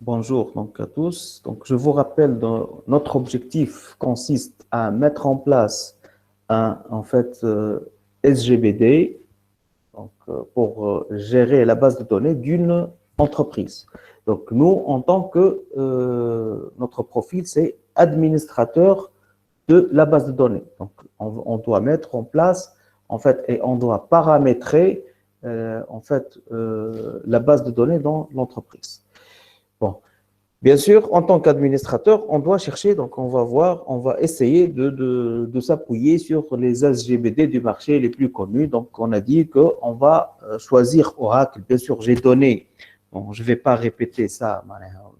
Bonjour donc à tous. Donc, je vous rappelle, notre objectif consiste à mettre en place un SGBD pour gérer la base de données d'une entreprise. Donc, nous, en tant que notre profil, c'est administrateur de la base de données. Donc, on doit mettre en place et on doit paramétrer la base de données dans l'entreprise. Bon, bien sûr, en tant qu'administrateur, on doit chercher, donc on va essayer de s'appuyer sur les SGBD du marché les plus connus. Donc, on a dit qu'on va choisir Oracle. Bien sûr, j'ai donné, bon, je ne vais pas répéter ça,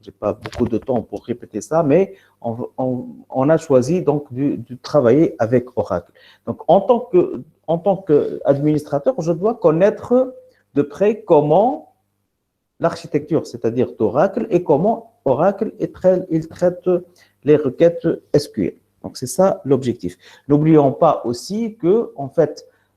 je n'ai pas beaucoup de temps pour répéter ça, mais on a choisi donc de travailler avec Oracle. Donc, en tant qu'administrateur, je dois connaître de près comment l'architecture, c'est-à-dire d'Oracle, et comment Oracle il traite les requêtes SQL. Donc, c'est ça l'objectif. N'oublions pas aussi que,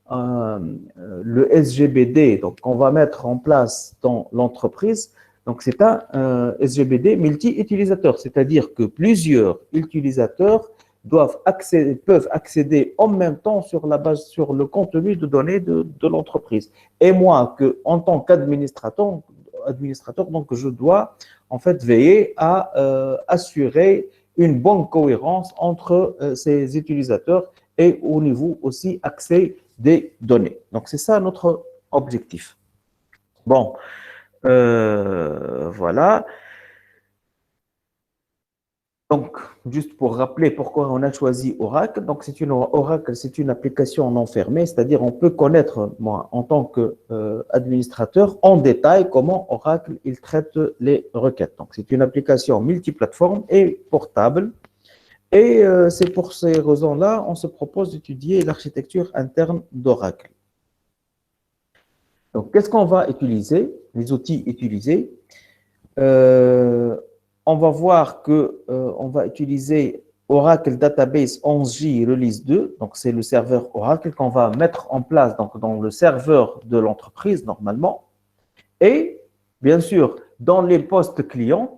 le SGBD, donc, qu'on va mettre en place dans l'entreprise, donc, c'est un SGBD multi-utilisateur, c'est-à-dire que plusieurs utilisateurs peuvent accéder en même temps sur la base, sur le contenu de données de l'entreprise. Et moi, en tant qu'administrateur, donc je dois veiller à assurer une bonne cohérence entre ces utilisateurs et au niveau aussi accès des données. Donc c'est ça notre objectif. Bon, voilà. Donc, juste pour rappeler pourquoi on a choisi Oracle, donc Oracle, c'est une application non fermée, c'est-à-dire on peut connaître, moi, en tant qu'administrateur, en détail comment Oracle il traite les requêtes. Donc, c'est une application multiplateforme et portable. Et c'est pour ces raisons-là, on se propose d'étudier l'architecture interne d'Oracle. Donc, qu'est-ce qu'on va utiliser? Les outils utilisés. Euh, on va voir que on va utiliser Oracle Database 11J Release 2. Donc, c'est le serveur Oracle qu'on va mettre en place donc, dans le serveur de l'entreprise normalement. Et bien sûr, dans les postes clients,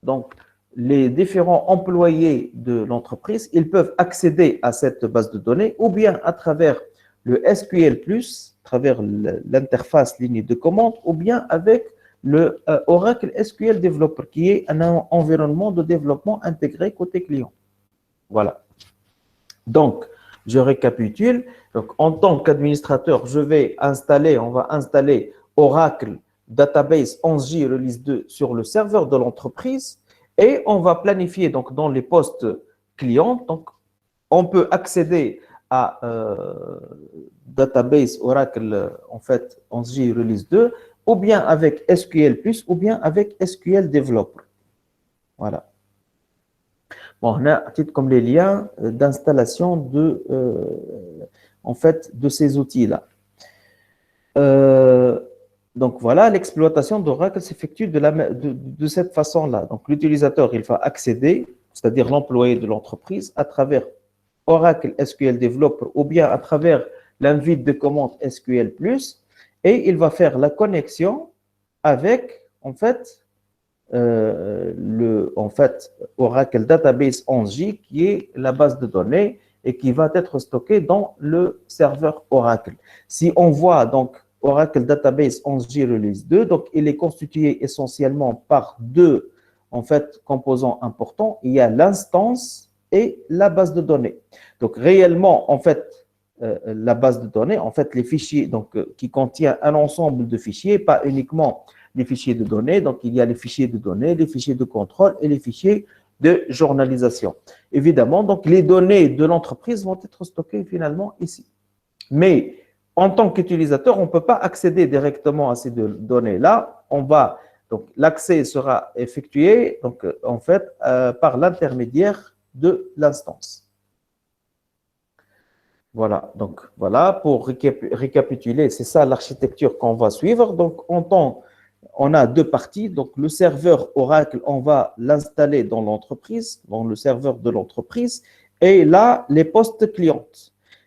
donc les différents employés de l'entreprise, ils peuvent accéder à cette base de données ou bien à travers le SQL+, à travers l'interface ligne de commande, ou bien avec le Oracle SQL Developer, qui est un environnement de développement intégré côté client. Voilà. Donc, je récapitule. Donc, en tant qu'administrateur, on va installer Oracle Database 11J Release 2 sur le serveur de l'entreprise et on va planifier donc dans les postes clients. Donc, on peut accéder à Database Oracle 11J Release 2 ou bien avec SQL+, ou bien avec SQL Developer. Voilà. Bon, on a à titre comme les liens d'installation de ces outils-là. Donc voilà, l'exploitation d'Oracle s'effectue de cette façon-là. Donc l'utilisateur, il va accéder, c'est-à-dire l'employé de l'entreprise, à travers Oracle SQL Developer ou bien à travers l'invite de commande SQL+, et il va faire la connexion avec, Oracle Database 11J, qui est la base de données et qui va être stockée dans le serveur Oracle. Si on voit donc Oracle Database 11J Release 2, donc il est constitué essentiellement par deux composants importants. Il y a l'instance et la base de données. Donc réellement, la base de données, les fichiers qui contient un ensemble de fichiers, pas uniquement les fichiers de données. Donc, il y a les fichiers de données, les fichiers de contrôle et les fichiers de journalisation. Évidemment, donc, les données de l'entreprise vont être stockées finalement ici. Mais en tant qu'utilisateur, on ne peut pas accéder directement à ces données-là. Donc, l'accès sera effectué par l'intermédiaire de l'instance. Voilà, donc voilà, pour récapituler, c'est ça l'architecture qu'on va suivre. Donc, on a deux parties. Donc, le serveur Oracle, on va l'installer dans l'entreprise, dans le serveur de l'entreprise. Et là, les postes clients.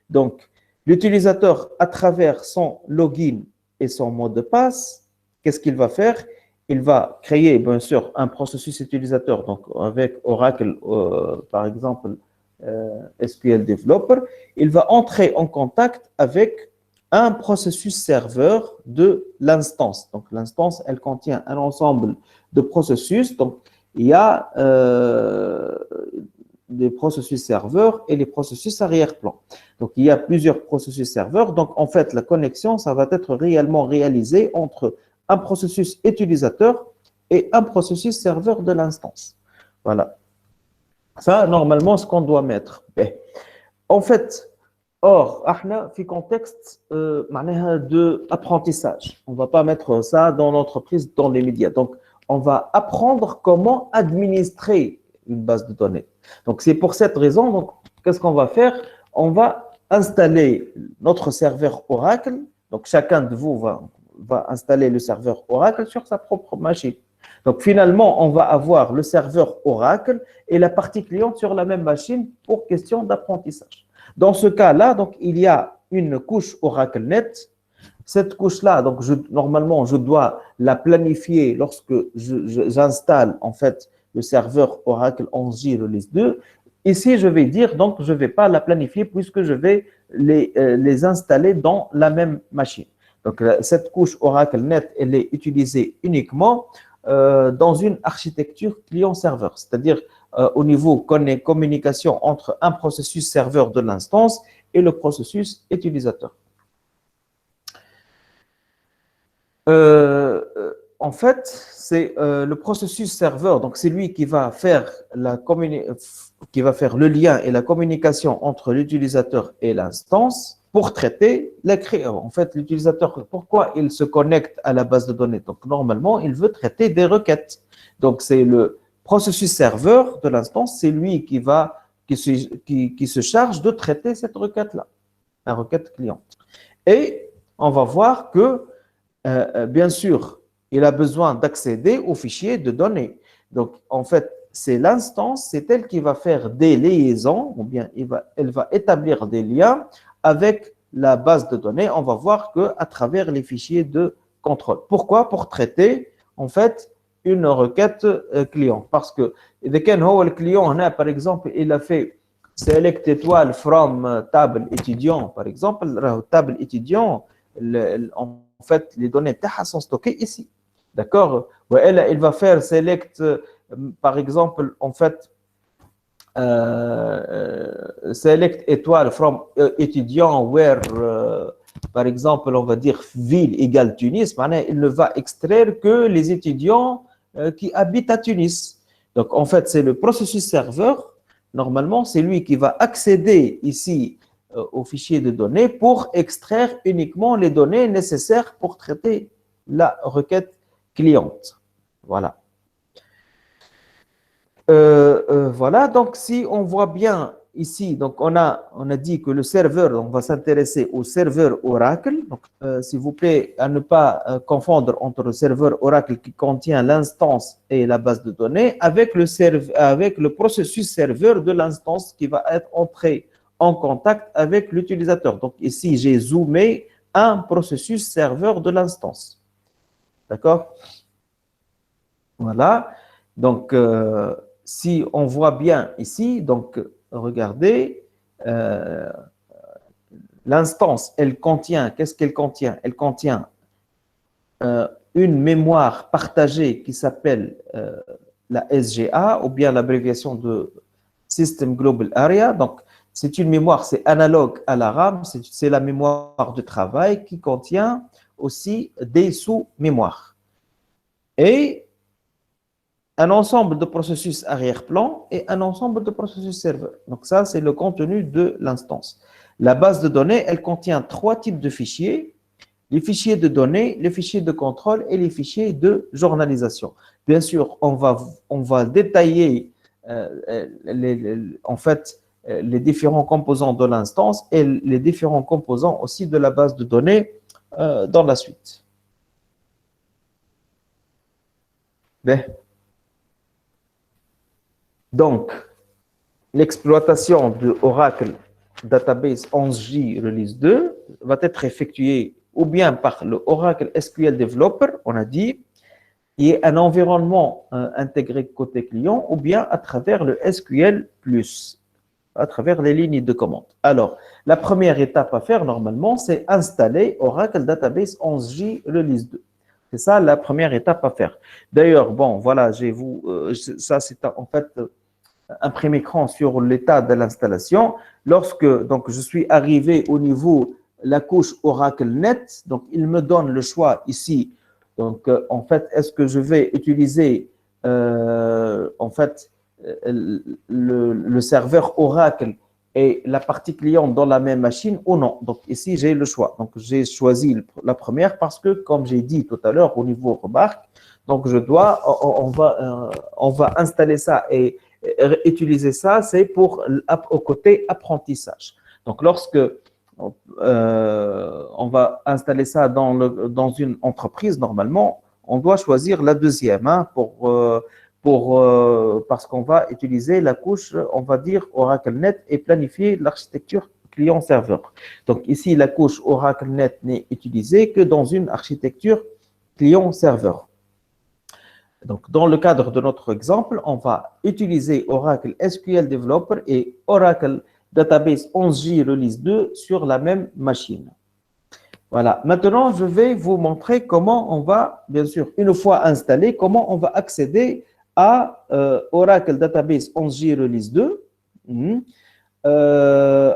Donc, l'utilisateur, à travers son login et son mot de passe, qu'est-ce qu'il va faire? il va créer, bien sûr, un processus utilisateur, donc avec Oracle, par exemple, SQL Developer, il va entrer en contact avec un processus serveur de l'instance. Donc, l'instance, elle contient un ensemble de processus. Donc, il y a des processus serveurs et les processus arrière-plan. Donc, il y a plusieurs processus serveurs. Donc, en fait, la connexion, ça va être réellement réalisé entre un processus utilisateur et un processus serveur de l'instance. Voilà. Ça, normalement, ce qu'on doit mettre. En fait, or, احنا في contexte معناها de apprentissage. On ne va pas mettre ça dans l'entreprise, dans les médias. Donc, on va apprendre comment administrer une base de données. Donc, c'est pour cette raison, donc, qu'est-ce qu'on va faire? On va installer notre serveur Oracle. Donc, chacun de vous va installer le serveur Oracle sur sa propre machine. Donc, finalement, on va avoir le serveur Oracle et la partie cliente sur la même machine pour question d'apprentissage. Dans ce cas-là, donc, il y a une couche OracleNet. Cette couche-là, donc, normalement, je dois la planifier lorsque j'installe, en fait, le serveur Oracle 11J Release 2. Ici, je vais dire, donc, je ne vais pas la planifier puisque je vais les installer dans la même machine. Donc, cette couche OracleNet, elle est utilisée uniquement dans une architecture client-serveur, c'est-à-dire au niveau communication entre un processus serveur de l'instance et le processus utilisateur. En fait, c'est le processus serveur, donc c'est lui qui va faire le lien et la communication entre l'utilisateur et l'instance pour traiter les créateurs. En fait, l'utilisateur, pourquoi il se connecte à la base de données? Donc, normalement, il veut traiter des requêtes. Donc, c'est le processus serveur de l'instance, c'est lui qui se charge de traiter cette requête-là, la requête client. Et on va voir que bien sûr, il a besoin d'accéder aux fichiers de données. Donc, en fait, c'est l'instance, c'est elle qui va faire des liaisons, ou bien elle va établir des liens avec la base de données. On va voir qu'à travers les fichiers de contrôle. Pourquoi? Pour traiter, en fait, une requête client. Parce que, le client, par exemple, il a fait select étoile from table étudiant, par exemple, table étudiant, en fait, les données sont stockées ici. D'accord? Il va faire select, par exemple, en fait, select étoile from étudiant where, par exemple, on va dire ville égale Tunis. Il ne va extraire que les étudiants qui habitent à Tunis. Donc, en fait, c'est le processus serveur. Normalement, c'est lui qui va accéder ici au fichier de données pour extraire uniquement les données nécessaires pour traiter la requête cliente. Voilà. Voilà, donc si on voit bien ici, donc on a dit que le serveur, on va s'intéresser au serveur Oracle. Donc, s'il vous plaît, à ne pas confondre entre le serveur Oracle qui contient l'instance et la base de données avec le processus serveur de l'instance qui va être entré en contact avec l'utilisateur. Donc ici, j'ai zoomé un processus serveur de l'instance. D'accord? Voilà. Donc, si on voit bien ici, donc regardez, l'instance, elle contient, qu'est-ce qu'elle contient? Elle contient une mémoire partagée qui s'appelle la SGA ou bien l'abréviation de System Global Area. Donc, c'est une mémoire, c'est analogue à la RAM, c'est la mémoire de travail qui contient aussi des sous-mémoires. Et un ensemble de processus arrière-plan et un ensemble de processus serveur. Donc ça, c'est le contenu de l'instance. La base de données, elle contient 3 types de fichiers. Les fichiers de données, les fichiers de contrôle et les fichiers de journalisation. Bien sûr, on va détailler en fait, les différents composants de l'instance et les différents composants aussi de la base de données dans la suite. Bien. Donc, l'exploitation de Oracle Database 11J Release 2 va être effectuée ou bien par le Oracle SQL Developer, on a dit, qui est un environnement intégré côté client, ou bien à travers le SQL+, à travers les lignes de commande. Alors, la première étape à faire normalement, c'est installer Oracle Database 11J Release 2. C'est ça la première étape à faire. D'ailleurs, bon, voilà, ça c'est en fait un premier écran sur l'état de l'installation. Lorsque donc, je suis arrivé au niveau la couche Oracle Net, donc il me donne le choix ici. Donc, en fait, est-ce que je vais utiliser en fait le serveur Oracle et la partie client dans la même machine ou non? Donc, ici, j'ai le choix. Donc, j'ai choisi la première parce que, comme j'ai dit tout à l'heure, au niveau remarque, donc on va installer ça et utiliser ça, c'est pour au côté apprentissage. Donc, lorsque on va installer ça dans une entreprise, normalement, on doit choisir la deuxième parce qu'on va utiliser la couche, on va dire OracleNet et planifier l'architecture client-serveur. Donc, ici, la couche OracleNet n'est utilisée que dans une architecture client-serveur. Donc, dans le cadre de notre exemple, on va utiliser Oracle SQL Developer et Oracle Database 11J Release 2 sur la même machine. Voilà. Maintenant, je vais vous montrer comment on va, bien sûr, une fois installé, comment on va accéder à Oracle Database 11J Release 2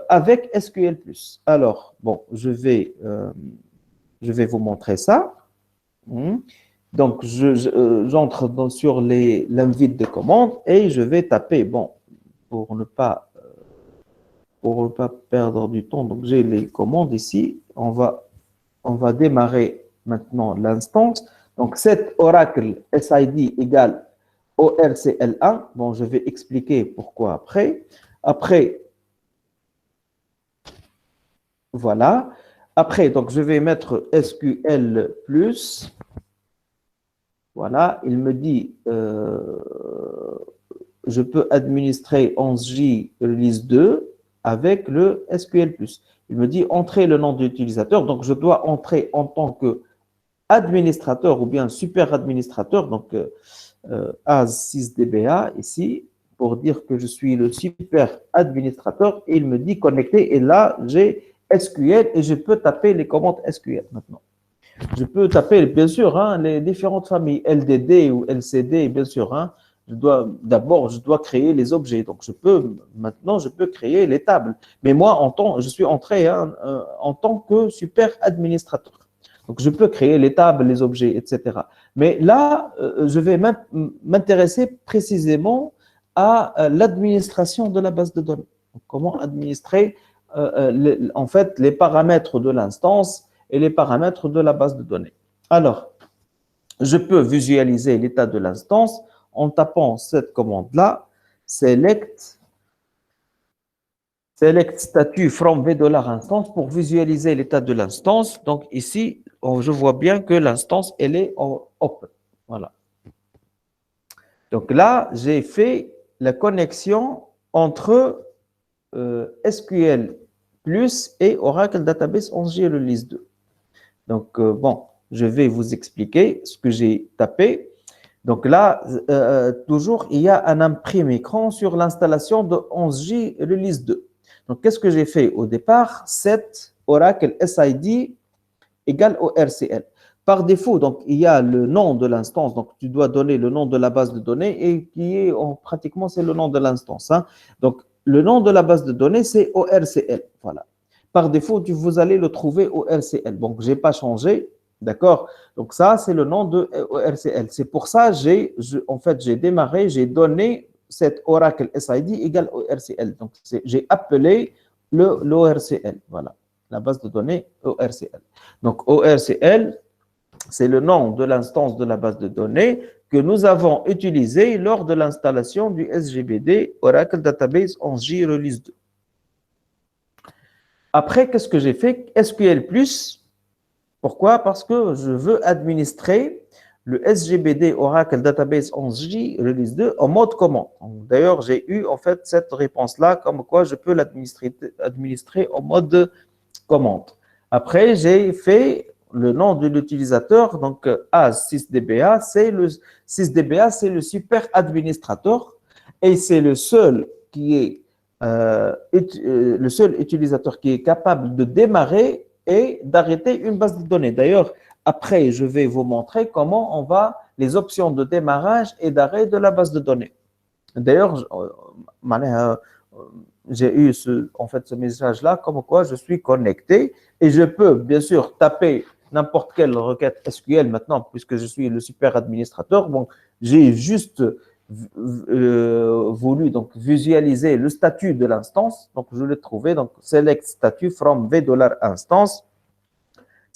avec SQL+. Alors, bon, je vais vous montrer ça. Donc, j'entre sur l'invite de commande et je vais taper, bon, pour ne pas perdre du temps, donc j'ai les commandes ici. On va démarrer maintenant l'instance. Donc, cet Oracle SID égale ORCL1. Bon, je vais expliquer pourquoi après. Après, voilà. Après, donc, je vais mettre SQL+. Voilà, il me dit, je peux administrer 11J Release 2 avec le SQL+. Il me dit, entrer le nom de l'utilisateur. Donc, je dois entrer en tant qu'administrateur ou bien super administrateur, donc AS6DBA ici, pour dire que je suis le super administrateur. Et il me dit connecter. Et là, j'ai SQL et je peux taper les commandes SQL maintenant. Je peux taper, bien sûr, les différentes familles, LDD ou LCD, bien sûr. D'abord, je dois créer les objets. Donc, maintenant, je peux créer les tables. Mais moi, je suis entré en tant que super administrateur. Donc, je peux créer les tables, les objets, etc. Mais là, je vais m'intéresser précisément à l'administration de la base de données. Donc, comment administrer, en fait, les paramètres de l'instance et les paramètres de la base de données. Alors, je peux visualiser l'état de l'instance en tapant cette commande-là, select statut from $instance pour visualiser l'état de l'instance. Donc ici, je vois bien que l'instance, elle est en open. Voilà. Donc là, j'ai fait la connexion entre SQL Plus et Oracle Database 11J Release 2. Donc, bon, je vais vous expliquer ce que j'ai tapé. Donc là, toujours, il y a un imprimé écran sur l'installation de 11J Release 2. Donc, qu'est-ce que j'ai fait au départ? Set Oracle SID égale ORCL. Par défaut, donc, il y a le nom de l'instance. Donc, tu dois donner le nom de la base de données et qui est, pratiquement, c'est le nom de l'instance. Donc, le nom de la base de données, c'est ORCL. Voilà. Par défaut, vous allez le trouver au RCL. Donc, je n'ai pas changé, d'accord? Donc, ça, c'est le nom de ORCL. C'est pour ça en fait, j'ai démarré, j'ai donné cette Oracle SID égale ORCL. Donc, j'ai appelé l'ORCL, voilà, la base de données ORCL. Donc, ORCL, c'est le nom de l'instance de la base de données que nous avons utilisé lors de l'installation du SGBD Oracle Database 11J Release 2. Après, qu'est-ce que j'ai fait? SQL+. Pourquoi? Parce que je veux administrer le SGBD Oracle Database 11J Release 2 en mode commande. D'ailleurs, j'ai eu en fait cette réponse-là, comme quoi je peux l'administrer en mode commande. Après, j'ai fait le nom de l'utilisateur, donc AS6DBA, c'est le 6DBA, c'est le super administrateur et c'est le seul le seul utilisateur qui est capable de démarrer et d'arrêter une base de données. D'ailleurs, après, je vais vous montrer comment on va les options de démarrage et d'arrêt de la base de données. D'ailleurs, j'ai eu ce message-là, comme quoi je suis connecté et je peux bien sûr taper n'importe quelle requête SQL maintenant, puisque je suis le super administrateur. Bon, j'ai juste voulu donc visualiser le statut de l'instance. Donc, je l'ai trouvé. Donc, select statut from $instance.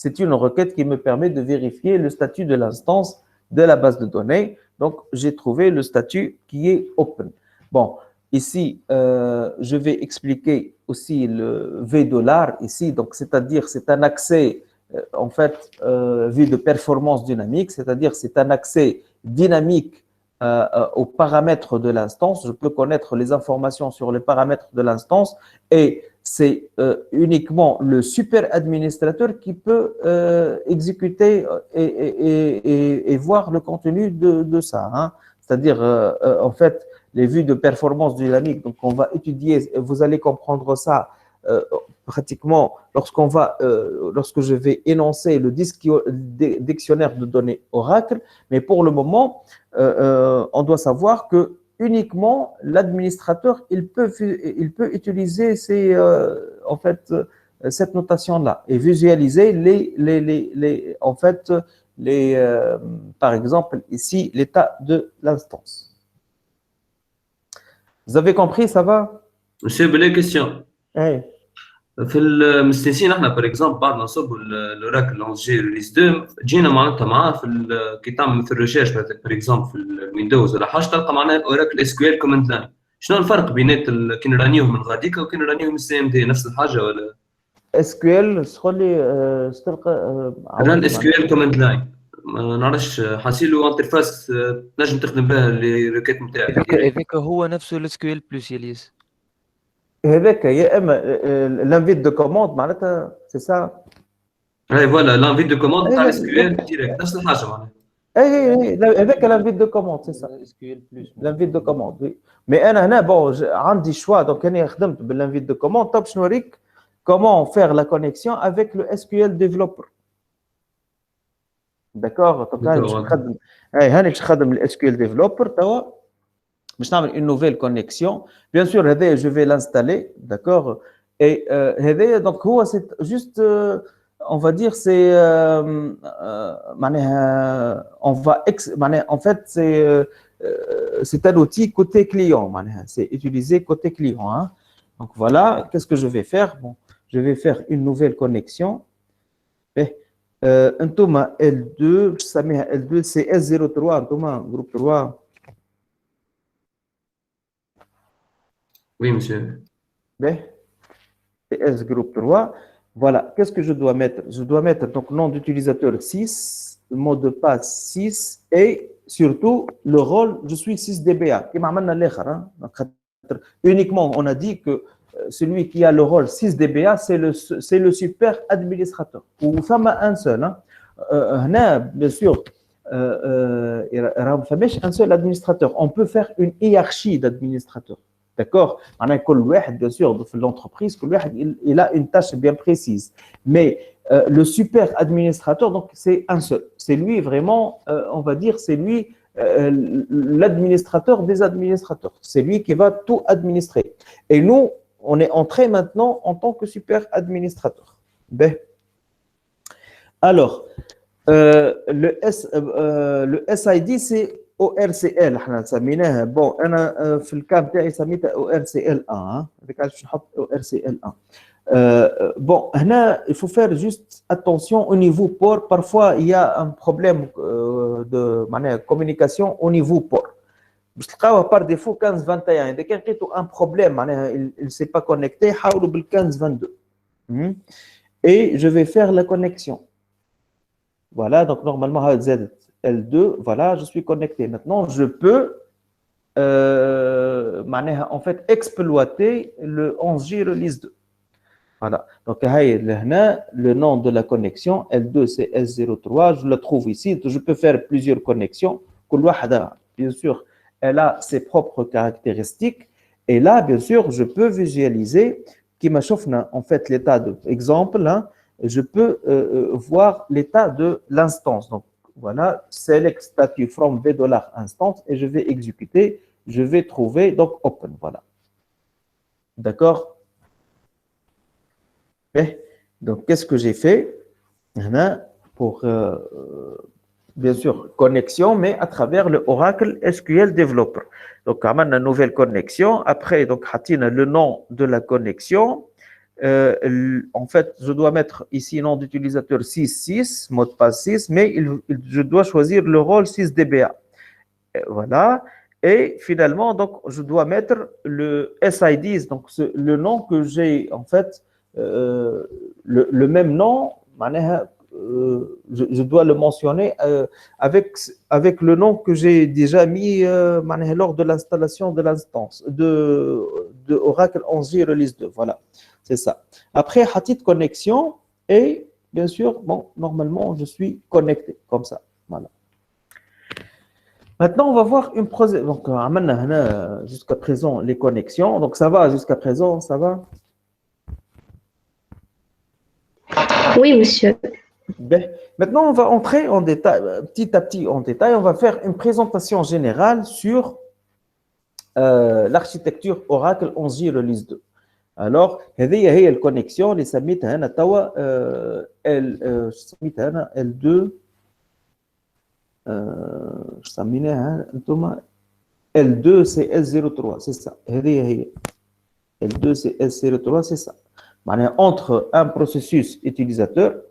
C'est une requête qui me permet de vérifier le statut de l'instance de la base de données. Donc, j'ai trouvé le statut qui est open. Bon, ici, je vais expliquer aussi le V$, ici. Donc, c'est-à-dire, c'est un accès, en fait, vu de performance dynamique, c'est-à-dire, c'est un accès dynamique aux paramètres de l'instance. Je peux connaître les informations sur les paramètres de l'instance et c'est uniquement le super administrateur qui peut exécuter et voir le contenu de ça. Hein. C'est-à-dire, en fait, les vues de performance dynamique, donc on va étudier, vous allez comprendre ça pratiquement lorsque je vais énoncer le dictionnaire de données Oracle, mais pour le moment, on doit savoir que uniquement l'administrateur, il peut utiliser en fait, cette notation-là et visualiser par exemple, ici, l'état de l'instance. Vous avez compris, ça va? Monsieur, belle question. Hey. في المستنسين احنا بار اكزومبل بعد ما نصبوا الاوراكل لونجي ريليز 2 جينا معناتها معاه كي تعمل في الريشيرش بار اكزومبل في الويندوز ولا حاجه تلقى معناها اوراكل اس كيو ال كوماند لاين. شنو الفرق بين كي نرانيوه من غاديكا وكي نرانيوه من السي ام دي؟ نفس الحاجه ولا؟ اس كيو ال تقول استلقى ران اس كيو ال كوماند لاين ما نعرفش حاسيلو انترفاس تنجم تخدم بها لي ريكيت نتاعك. هذاك هو نفسه الاس كيو ال بلس يليس. هذاك يا اما لانفيت دو كوموند معناتها سي سا. اي فوالا لانفيت دو كوموند تاع اس كيو ال ديريكت نفس الحاجه معناها. اي هذاك لانفيت دو كوموند سي سا. اس كيو ال بلس لانفيت دو كوموند وي. مي انا هنا بون عندي شوا دونك انا خدمت باللانفيت دو كوموند. طب باش نوريك comment faire la connexion avec le SQL développeur. D'accord. Donc là هاني باش نخدم ال SQL développeur توا باش نعمل une nouvelle connexion. Bien sûr هذا je vais l'installer, d'accord. Et هذا donc هو c'est juste on va dire c'est معناها on va معناها en fait c'est un outil côté client معناها c'est utilisé côté client hein. Donc voilà, qu'est-ce que je vais faire? Bon, je vais faire une nouvelle connexion. Entoma L2, ça met L2, c'est S03, Entoma, groupe 3. Oui, monsieur. C'est S groupe 3. Voilà, qu'est-ce que je dois mettre? Je dois mettre donc nom d'utilisateur 6, le mot de passe 6 et surtout le rôle, je suis 6DBA. Uniquement, on a dit que celui qui a le rôle 6DBA, c'est le super administrateur. Ou femme un seul. Bien sûr, un seul administrateur. On peut faire une hiérarchie d'administrateurs. D'accord? Bien sûr, dans l'entreprise, il a une tâche bien précise. Mais le super administrateur, donc c'est un seul. C'est lui vraiment, on va dire, c'est lui l'administrateur des administrateurs. C'est lui qui va tout administrer. Et nous, on est entré maintenant en tant que super administrateur. Alors, le SID, c'est ORCL. Bon, dans le cas de c'est ORCL1. ORCL1. Bon, il faut faire juste attention au niveau port. Parfois, il y a un problème de communication au niveau port. Par défaut 15-21. Dès qu'il y a un problème, il ne s'est pas connecté, il faut le 15-22. Et je vais faire la connexion. Voilà, donc normalement, ZL2, voilà, je suis connecté. Maintenant, je peux en fait exploiter le 11J release 2. Voilà. Donc, le nom de la connexion, L2, c'est S03. Je le trouve ici. Je peux faire plusieurs connexions. Bien sûr, elle a ses propres caractéristiques. Et là, bien sûr, je peux visualiser, qui m'a chauffé, en fait, l'état de exemple, hein, je peux voir l'état de l'instance. Donc, voilà, select statue from v$ instance et je vais exécuter. Je vais trouver, donc, open. Voilà. D'accord? Donc, qu'est-ce que j'ai fait pour, bien sûr, connexion, mais à travers le Oracle SQL Developer. Donc, on a une nouvelle connexion. Après, donc, le nom de la connexion. En fait, je dois mettre ici nom d'utilisateur 6.6, mot de passe 6, mais je dois choisir le rôle 6DBA. Voilà. Et finalement, donc, je dois mettre le SID, donc le nom que j'ai, en fait, le même nom, je dois le mentionner avec le nom que j'ai déjà mis lors de l'installation de l'instance de Oracle 11J Release 2. Voilà, c'est ça. Après, Hatit connexion et bien sûr, bon, normalement, je suis connecté comme ça. Voilà. Maintenant, on va voir une procédure. Donc, jusqu'à présent, les connexions. Donc, ça va jusqu'à présent, ça va? Oui, monsieur. Ben, maintenant, on va entrer en détail, petit à petit en détail. On va faire une présentation générale sur l'architecture Oracle 11J Release 2. Alors, هذه هي الكونيكسيون اللي سميتها أنا توا سميتها أنا L2 سميناها أنتم L2 c'est S03 c'est ça. هذه هي L2 c'est S03 c'est ça. معناها entre un processus utilisateur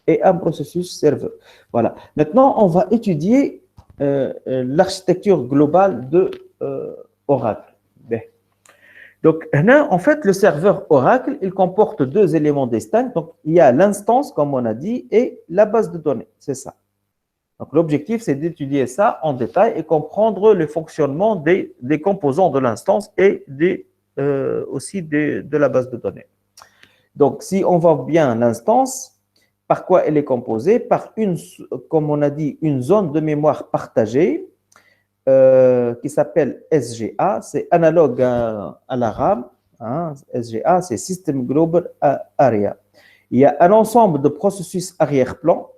et un processus serveur. Voilà. Maintenant, on va étudier l'architecture globale de Oracle. Donc, en fait, le serveur Oracle, il comporte deux éléments distincts. Donc, il y a l'instance, comme on a dit, et la base de données. C'est ça. Donc, l'objectif, c'est d'étudier ça en détail et comprendre le fonctionnement des composants de l'instance et aussi de la base de données. Donc, si on voit bien l'instance, par quoi elle est composée? Par comme on a dit, une zone de mémoire partagée qui s'appelle SGA. C'est analogue à la RAM. Hein. SGA, c'est System Global Area. Il y a un ensemble de processus arrière-plan.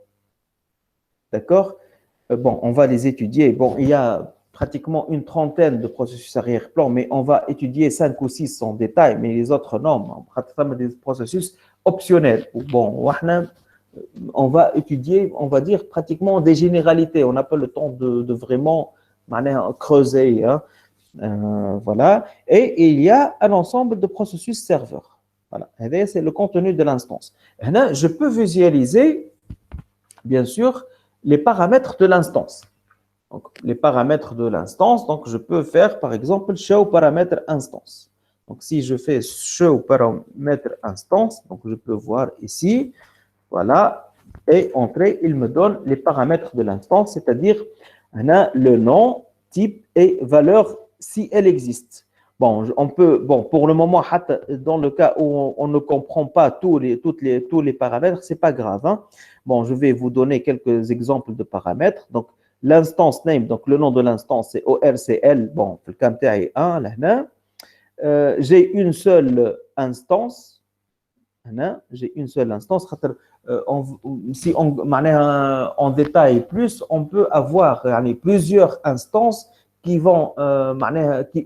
D'accord? Bon, on va les étudier. Bon, il y a pratiquement une trentaine de processus arrière-plan, mais on va étudier 5 ou 6 en détail, mais les autres non. Pratiquement des processus optionnels. Bon, on va étudier, on va dire, pratiquement des généralités. On n'a pas le temps de vraiment creuser. Hein. Voilà. Et il y a un ensemble de processus serveurs. Voilà. C'est le contenu de l'instance. Je peux visualiser, bien sûr, les paramètres de l'instance. Donc, les paramètres de l'instance, donc je peux faire, par exemple, show paramètre instance. Donc, si je fais show paramètre instance, donc je peux voir ici, voilà, et entrer, il me donne les paramètres de l'instance, c'est-à-dire le nom, type et valeur si elle existe. Bon, pour le moment, dans le cas où on ne comprend pas tous les paramètres, c'est pas grave. Hein. Bon, je vais vous donner quelques exemples de paramètres. Donc, l'instance name, donc le nom de l'instance, c'est ORCL. Bon, le cas est 1, là. J'ai une seule instance. J'ai une seule instance. Si on détaille plus, on peut avoir plusieurs instances qui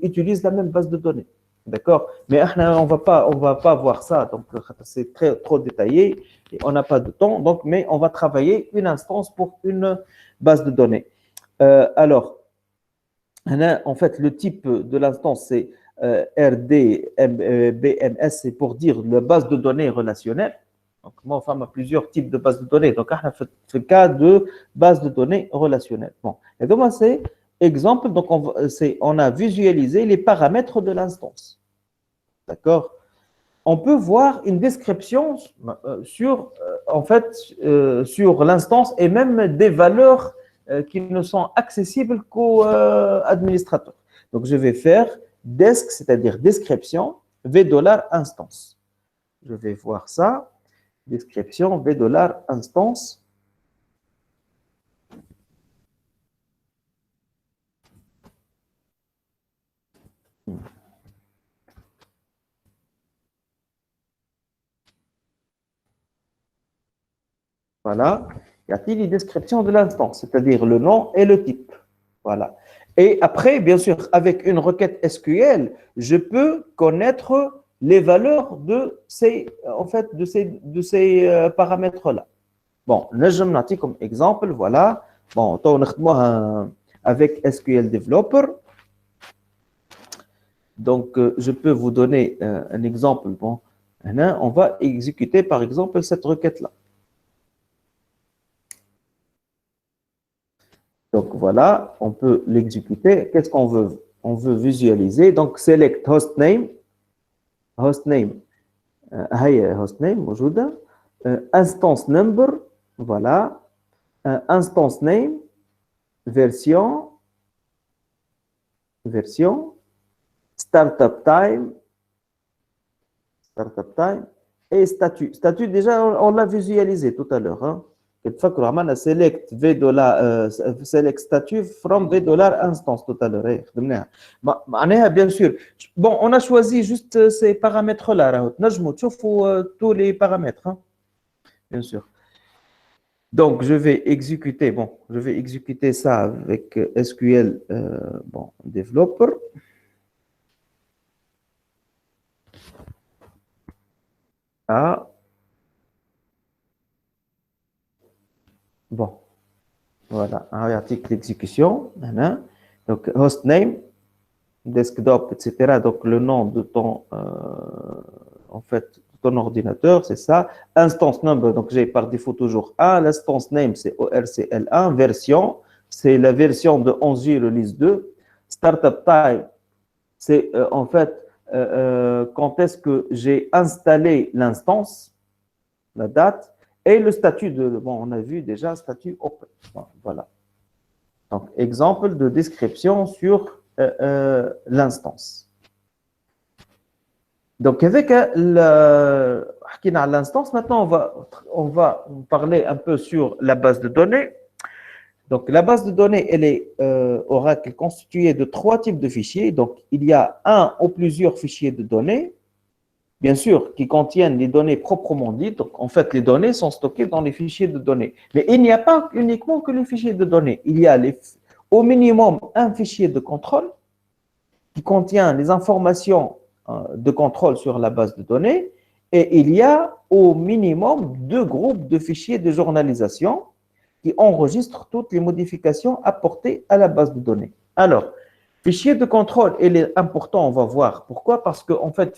utilisent la même base de données. D'accord? Mais on va pas voir ça. Donc, c'est trop détaillé et on n'a pas de temps. Donc, mais on va travailler une instance pour une base de données. Alors, en fait, le type de l'instance, c'est RDBMS, c'est pour dire la base de données relationnelle. Donc, moi, on a plusieurs types de bases de données. Donc, c'est le cas de base de données relationnelle. Bon, et donc, c'est exemple. Donc, on a visualisé les paramètres de l'instance. D'accord? On peut voir une description sur l'instance et même des valeurs qui ne sont accessibles qu'aux administrateurs. Donc, je vais faire desk, c'est-à-dire description, $instance. Je vais voir ça. Description $, instance. Voilà. Y a-t-il une description de l'instance, c'est-à-dire le nom et le type. Voilà. Et après, bien sûr, avec une requête SQL, je peux connaître les valeurs de ces, en fait, de ces paramètres-là. Bon, نجم نعطيكم exemple, voilà. Bon, تو نخدموها avec SQL Developer. Donc, je peux vous donner un exemple. Bon, on va exécuter, par exemple, cette requête-là. Donc, voilà, on peut l'exécuter. Qu'est-ce qu'on veut? On veut visualiser. Donc, select hostname. Hostname. Hostname, موجودة. Instance number. Voilà. Instance name. Version. Startup time. Startup time. Et statut. Statut, déjà, on l'a visualisé tout à l'heure. Hein. Select select statut from $, instance tout à l'heure. Bien sûr. Bon, on a choisi juste ces paramètres-là. Tous les paramètres. Hein. Bien sûr. Donc, je vais exécuter. Bon, je vais exécuter ça avec SQL Developer. Ah. Bon, voilà, un article d'exécution. Donc, hostname, desktop, etc. Donc, le nom de ton, en fait, ton ordinateur, c'est ça. Instance number, donc j'ai par défaut toujours 1. L'instance name, c'est ORCL1. Version, c'est la version de 11J release 2. Startup time, c'est en fait quand est-ce que j'ai installé l'instance, la date. Et le statut bon, on a vu déjà statut open. Voilà. Donc, exemple de description sur l'instance. Donc, avec l'instance, maintenant, on va parler un peu sur la base de données. Donc, la base de données, elle est Oracle constituée de 3 types de fichiers. Donc, il y a un ou plusieurs fichiers de données. Bien sûr, qui contiennent les données proprement dites. Donc, en fait, les données sont stockées dans les fichiers de données. Mais il n'y a pas uniquement que les fichiers de données. Il y a au minimum un fichier de contrôle qui contient les informations de contrôle sur la base de données. Et il y a au minimum 2 groupes de fichiers de journalisation qui enregistrent toutes les modifications apportées à la base de données. Alors, fichier de contrôle, il est important, on va voir. Pourquoi? Parce qu'en fait,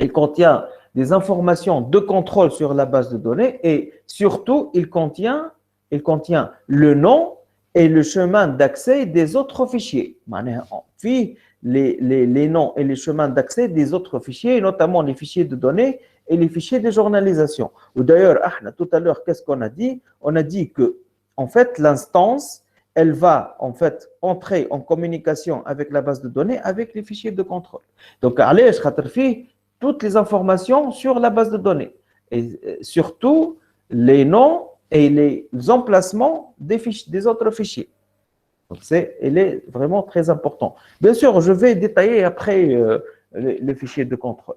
il contient des informations de contrôle sur la base de données et surtout, il contient le nom et le chemin d'accès des autres fichiers. Les noms et les chemins d'accès des autres fichiers, notamment les fichiers de données et les fichiers de journalisation. Ou d'ailleurs, tout à l'heure, qu'est-ce qu'on a dit? On a dit que, en fait, l'instance, elle va en fait entrer en communication avec la base de données, avec les fichiers de contrôle. Donc, allez, je vais toutes les informations sur la base de données et surtout les noms et les emplacements des autres fichiers. Donc, il est vraiment très important. Bien sûr, je vais détailler après les fichiers de contrôle.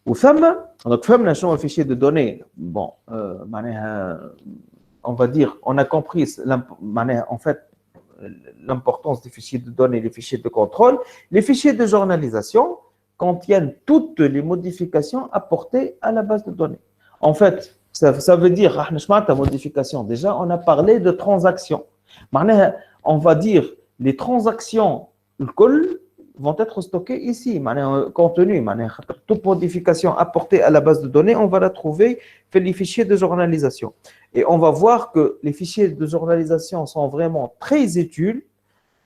Donc, un fichier de données, bon, on va dire, on a compris en fait l'importance des fichiers de données et les fichiers de contrôle. Les fichiers de journalisation contiennent toutes les modifications apportées à la base de données. En fait, ça veut dire, modification. Déjà, on a parlé de transactions. On va dire, les transactions vont être stockées ici, contenu. Toute modification apportée à la base de données, on va la trouver dans les fichiers de journalisation. Et on va voir que les fichiers de journalisation sont vraiment très utiles,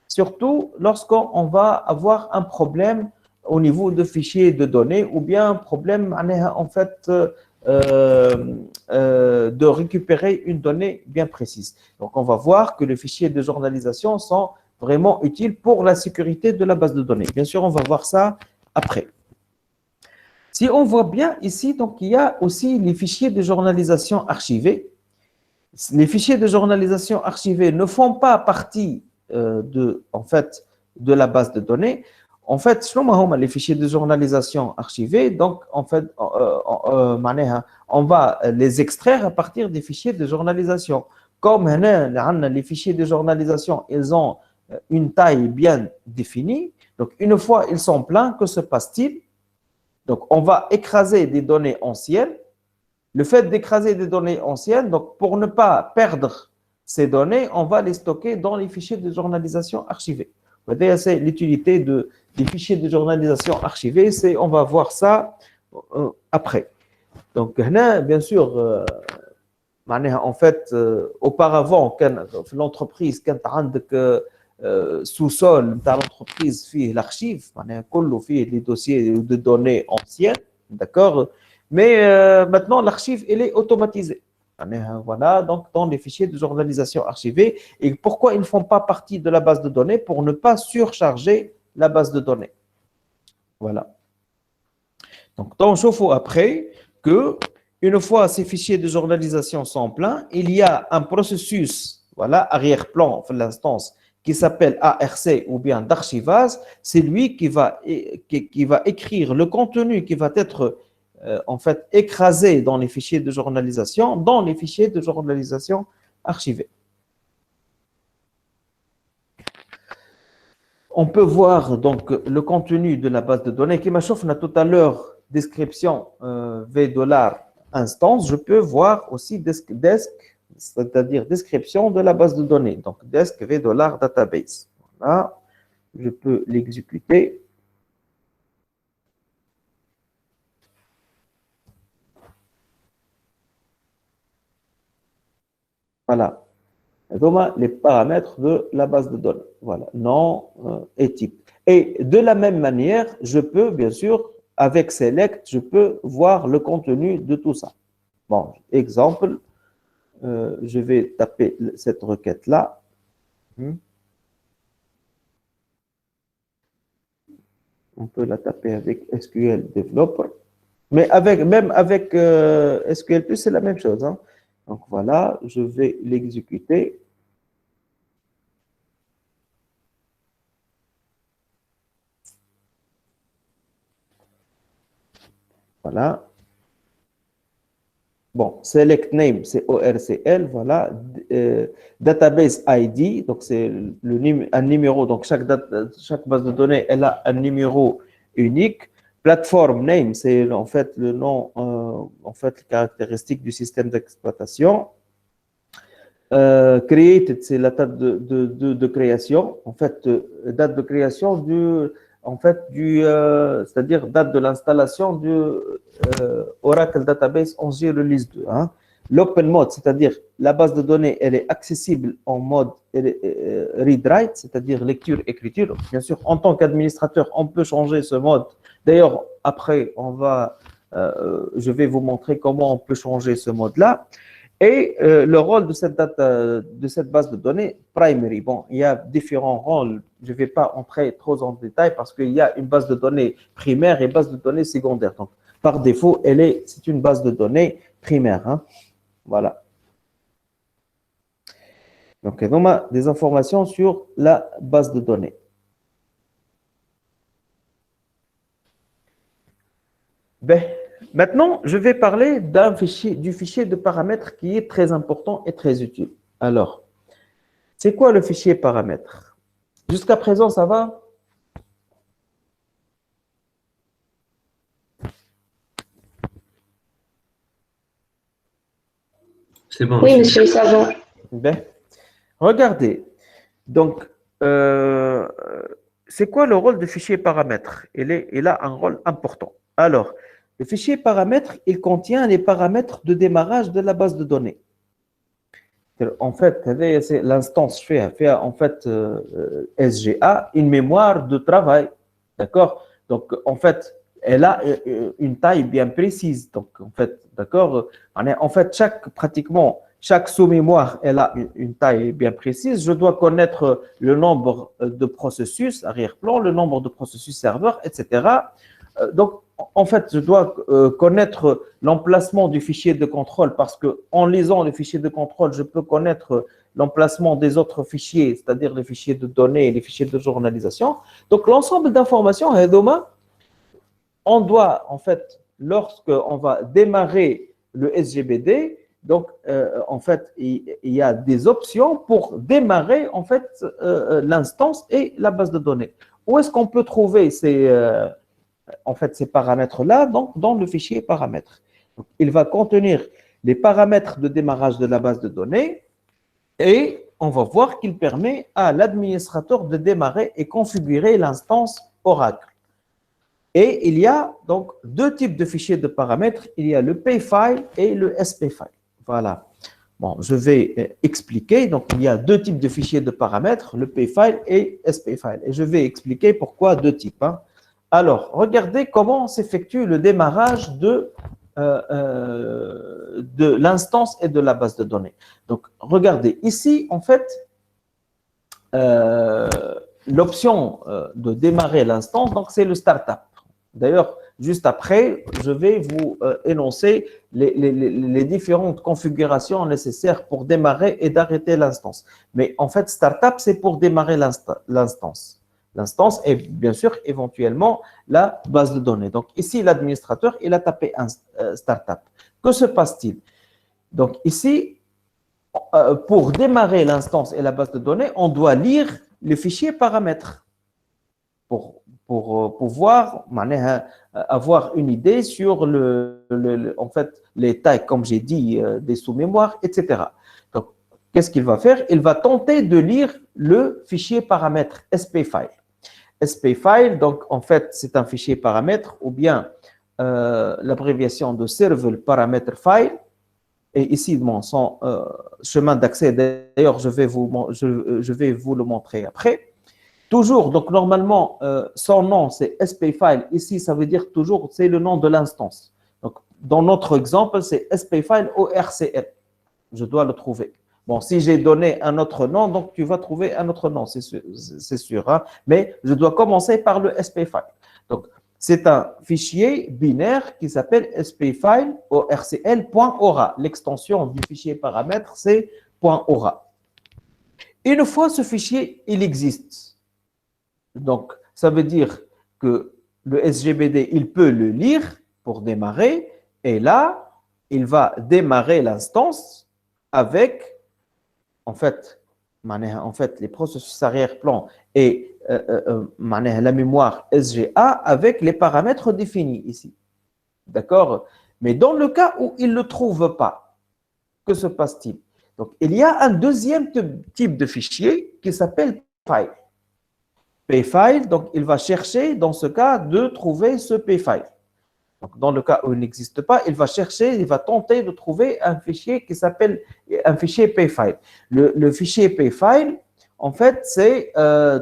surtout lorsqu'on va avoir un problème au niveau de fichiers de données ou bien un problème en fait de récupérer une donnée bien précise. Donc, on va voir que les fichiers de journalisation sont vraiment utiles pour la sécurité de la base de données. Bien sûr, on va voir ça après. Si on voit bien ici, donc il y a aussi les fichiers de journalisation archivés. Les fichiers de journalisation archivés ne font pas partie en fait, de la base de données. En fait, les fichiers de journalisation archivés, donc en fait, on va les extraire à partir des fichiers de journalisation. Comme les fichiers de journalisation, ils ont une taille bien définie. Donc, une fois ils sont pleins, que se passe-t-il? Donc, on va écraser des données anciennes. Le fait d'écraser des données anciennes, donc pour ne pas perdre ces données, on va les stocker dans les fichiers de journalisation archivés. C'est l'utilité des fichiers de journalisation archivés, on va voir ça après. Donc, bien sûr, en fait, auparavant, l'entreprise, quand sous-sol de l'entreprise, fait l'archive, fait les dossiers de données anciennes, d'accord? Mais maintenant, l'archive, elle est automatisée. Voilà, donc dans les fichiers de journalisation archivés. Et pourquoi ils ne font pas partie de la base de données? Pour ne pas surcharger la base de données. Voilà. Donc, on chauffe après que, une fois ces fichiers de journalisation sont pleins, il y a un processus, voilà, arrière-plan, l'instance, qui s'appelle ARC ou bien d'archivage. C'est lui qui va écrire le contenu qui va être en fait écrasé dans les fichiers de journalisation, archivés. On peut voir donc le contenu de la base de données qui m'a chauffé tout à l'heure, description V$ instance. Je peux voir aussi desk, c'est-à-dire description de la base de données. Donc desk V$ database. Voilà, je peux l'exécuter. Voilà. Les paramètres de la base de données. Voilà, nom et type. Et de la même manière, je peux, bien sûr, avec Select, je peux voir le contenu de tout ça. Bon, exemple, je vais taper cette requête-là. On peut la taper avec SQL Developer. Mais même avec SQL+, c'est la même chose. Hein. Donc voilà, je vais l'exécuter. Voilà. Bon, select name, c'est ORCL, voilà. Database ID, donc c'est un numéro, donc chaque base de données, elle a un numéro unique. Platform name, c'est en fait le nom, en fait, caractéristique du système d'exploitation. Created, c'est la date de création, en fait, date de création c'est-à-dire date de l'installation du Oracle Database 11J Release 2. Hein. L'open mode, c'est-à-dire la base de données, elle est accessible en mode read-write, c'est-à-dire lecture-écriture. Bien sûr, en tant qu'administrateur, on peut changer ce mode. D'ailleurs, après, je vais vous montrer comment on peut changer ce mode-là. Et le rôle de cette base de données, primary, bon, il y a différents rôles. Je ne vais pas entrer trop en détail parce qu'il y a une base de données primaire et une base de données secondaire. Donc, par défaut, c'est une base de données primaire. Hein. Voilà. Donc, on a des informations sur la base de données. Ben, maintenant, je vais parler du fichier de paramètres qui est très important et très utile. Alors, c'est quoi le fichier paramètres? Jusqu'à présent, ça va? C'est bon. Oui, monsieur, ça va. Ben, regardez. Donc, c'est quoi le rôle du fichier paramètres? Il a un rôle important. Alors, le fichier paramètres, il contient les paramètres de démarrage de la base de données. En fait, c'est l'instance fait en fait SGA une mémoire de travail. D'accord? Donc, en fait, elle a une taille bien précise. Donc, en fait, d'accord? En fait, pratiquement, chaque sous-mémoire, elle a une taille bien précise. Je dois connaître le nombre de processus arrière-plan, le nombre de processus serveurs, etc. Donc, en fait, je dois connaître l'emplacement du fichier de contrôle parce que en lisant le fichier de contrôle, je peux connaître l'emplacement des autres fichiers, c'est-à-dire les fichiers de données et les fichiers de journalisation. Donc, l'ensemble d'informations, on doit, en fait, lorsqu'on va démarrer le SGBD, donc, en fait, il y a des options pour démarrer, en fait, l'instance et la base de données. Où est-ce qu'on peut trouver en fait, ces paramètres-là? Donc, dans le fichier paramètres. Donc, il va contenir les paramètres de démarrage de la base de données et on va voir qu'il permet à l'administrateur de démarrer et configurer l'instance Oracle. Et il y a donc deux types de fichiers de paramètres. Il y a le payfile et le spfile. Voilà. Bon, je vais expliquer. Donc, il y a deux types de fichiers de paramètres, le payfile et spfile. Et je vais expliquer pourquoi deux types. Alors, regardez comment s'effectue le démarrage de l'instance et de la base de données. Donc, regardez, ici, en fait, l'option de démarrer l'instance, donc c'est le startup. D'ailleurs, juste après, je vais vous énoncer les différentes configurations nécessaires pour démarrer et d'arrêter l'instance. Mais en fait, startup, c'est pour démarrer l'instance. L'instance est bien sûr éventuellement la base de données. Donc ici, l'administrateur, il a tapé un startup. Que se passe-t-il? Donc ici, pour démarrer l'instance et la base de données, on doit lire le fichier paramètres pour pouvoir avoir une idée sur en fait, les tailles, comme j'ai dit, des sous-mémoires, etc. Donc, qu'est-ce qu'il va faire? Il va tenter de lire le fichier paramètre spfile. spfile, donc en fait, c'est un fichier paramètre ou bien l'abréviation de Server Parameter File. Et ici, son chemin d'accès, d'ailleurs, je vais vous le montrer après. Toujours, donc normalement, son nom, c'est spfile. Ici, ça veut dire toujours, c'est le nom de l'instance. Donc, dans notre exemple, c'est spfile ORCL. Je dois le trouver. Bon, si j'ai donné un autre nom, donc tu vas trouver un autre nom, c'est sûr. Hein? Mais je dois commencer par le spfile. Donc, c'est un fichier binaire qui s'appelle spfile ORCL.aura. L'extension du fichier paramètre, c'est .aura. Une fois ce fichier, il existe. Donc, ça veut dire que le SGBD, il peut le lire pour démarrer. Et là, il va démarrer l'instance avec, en fait, les processus arrière-plan et la mémoire SGA avec les paramètres définis ici. D'accord? Mais dans le cas où il ne le trouve pas, que se passe-t-il? Donc, il y a un deuxième type de fichier qui s'appelle file. Payfile, donc il va chercher dans ce cas de trouver ce payfile. Donc, dans le cas où il n'existe pas, il va chercher, il va tenter de trouver un fichier qui s'appelle un fichier payfile. Le fichier payfile, en fait, c'est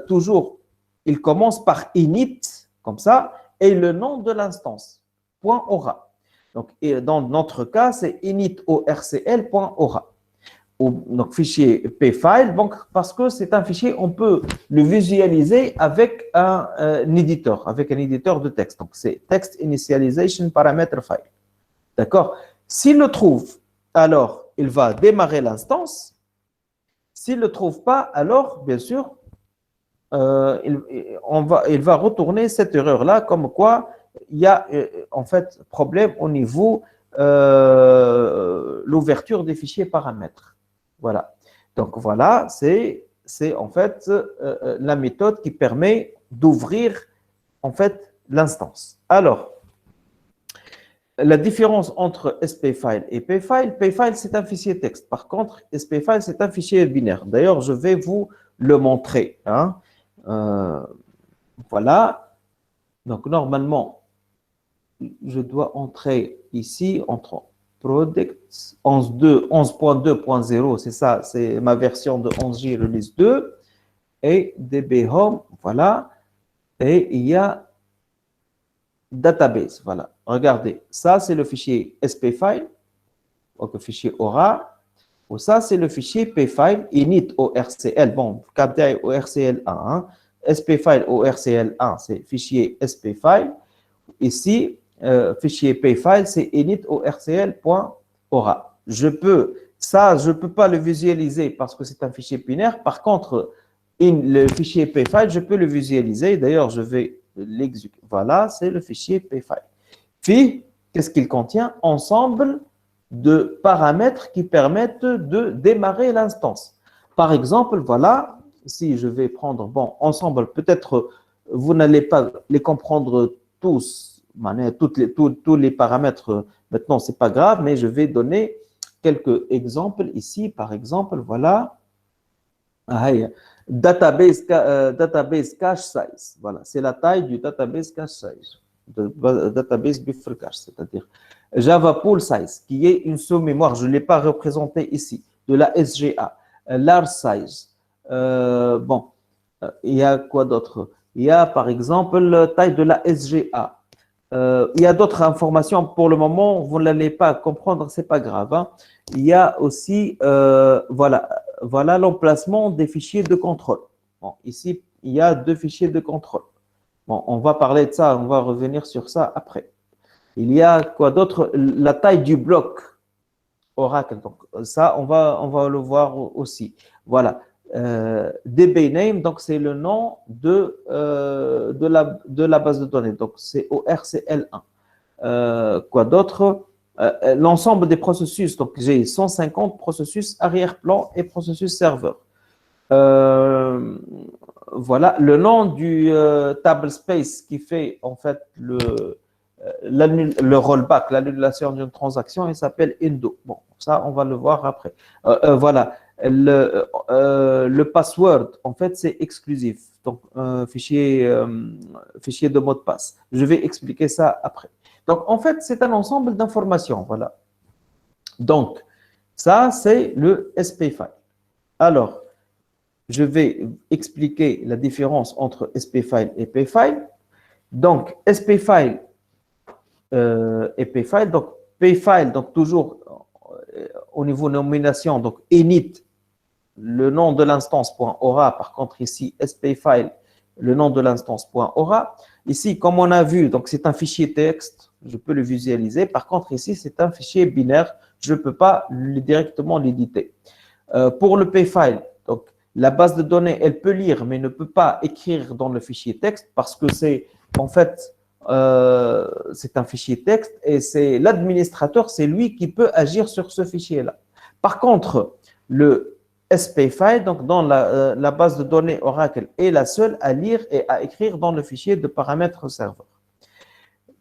toujours, il commence par init, comme ça, et le nom de l'instance, .aura. Donc, dans notre cas, c'est init.orcl.aura. Donc, fichier payfile, donc, parce que c'est un fichier, on peut le visualiser avec un éditeur de texte. Donc, c'est Text Initialization Parameter File. D'accord? S'il le trouve, alors, il va démarrer l'instance. S'il ne le trouve pas, alors, bien sûr, il va retourner cette erreur-là, comme quoi il y a, en fait, problème au niveau l'ouverture des fichiers paramètres. Voilà. Donc, voilà, c'est en fait la méthode qui permet d'ouvrir en fait l'instance. Alors, la différence entre spfile et payfile, payfile c'est un fichier texte. Par contre, spfile c'est un fichier binaire. D'ailleurs, je vais vous le montrer. Hein. Voilà. Donc, normalement, je dois entrer ici entre Product 11.2.0, c'est ça, c'est ma version de 11J Release 2 et DB Home, voilà, et il y a Database, voilà. Regardez, ça c'est le fichier spfile, donc le fichier aura, ou ça c'est le fichier payfile init ORCL, bon, KDI ORCL1, hein. spfile ORCL1, c'est fichier spfile. Ici, fichier payfile, c'est init.orcl.aura. Je peux pas le visualiser parce que c'est un fichier binaire. Par contre, le fichier payfile, je peux le visualiser. D'ailleurs, je vais l'exécuter. Voilà, c'est le fichier payfile. Puis, qu'est-ce qu'il contient? Ensemble de paramètres qui permettent de démarrer l'instance. Par exemple, voilà, si je vais prendre, bon, ensemble, peut-être vous n'allez pas les comprendre tous, tous les paramètres, maintenant, c'est pas grave, mais je vais donner quelques exemples ici. Par exemple, voilà, database cache size. Voilà, c'est la taille du database cache size, database buffer cache, c'est-à-dire Java pool size, qui est une sous-mémoire, je ne l'ai pas représenté ici, de la SGA, large size. Bon, il y a quoi d'autre? Il y a par exemple la taille de la SGA. Il y a d'autres informations. Pour le moment, vous ne l'allez pas comprendre, c'est pas grave. Hein. Il y a aussi, voilà l'emplacement des fichiers de contrôle. Bon, ici, il y a 2 fichiers de contrôle. Bon, on va parler de ça, on va revenir sur ça après. Il y a quoi d'autre? La taille du bloc Oracle. Donc, ça, on va le voir aussi. Voilà. DBName, donc c'est le nom de la base de données. Donc, c'est ORCL1. Quoi d'autre? L'ensemble des processus. Donc, j'ai 150 processus arrière-plan et processus serveur. Voilà. Le nom du table space qui fait en fait le rollback, l'annulation d'une transaction, il s'appelle Indo. Bon, ça, on va le voir après. Voilà. Le password, en fait, c'est exclusif. Donc, fichier de mot de passe. Je vais expliquer ça après. Donc, en fait, c'est un ensemble d'informations. Voilà. Donc, ça, c'est le SPFile. Alors, je vais expliquer la différence entre SPFile et Payfile. Donc, SPFile et Payfile. Donc, Payfile, donc toujours au niveau nomination, donc init, le nom de l'instance .aura. Par contre, ici, SPFile, le nom de l'instance .aura. Ici, comme on a vu, donc c'est un fichier texte, je peux le visualiser. Par contre, ici, c'est un fichier binaire, je ne peux pas directement l'éditer. Pour le Payfile, donc la base de données, elle peut lire, mais ne peut pas écrire dans le fichier texte parce que c'est en fait c'est un fichier texte et c'est l'administrateur, c'est lui qui peut agir sur ce fichier-là. Par contre, le SPFile, donc dans la base de données Oracle, est la seule à lire et à écrire dans le fichier de paramètres serveur.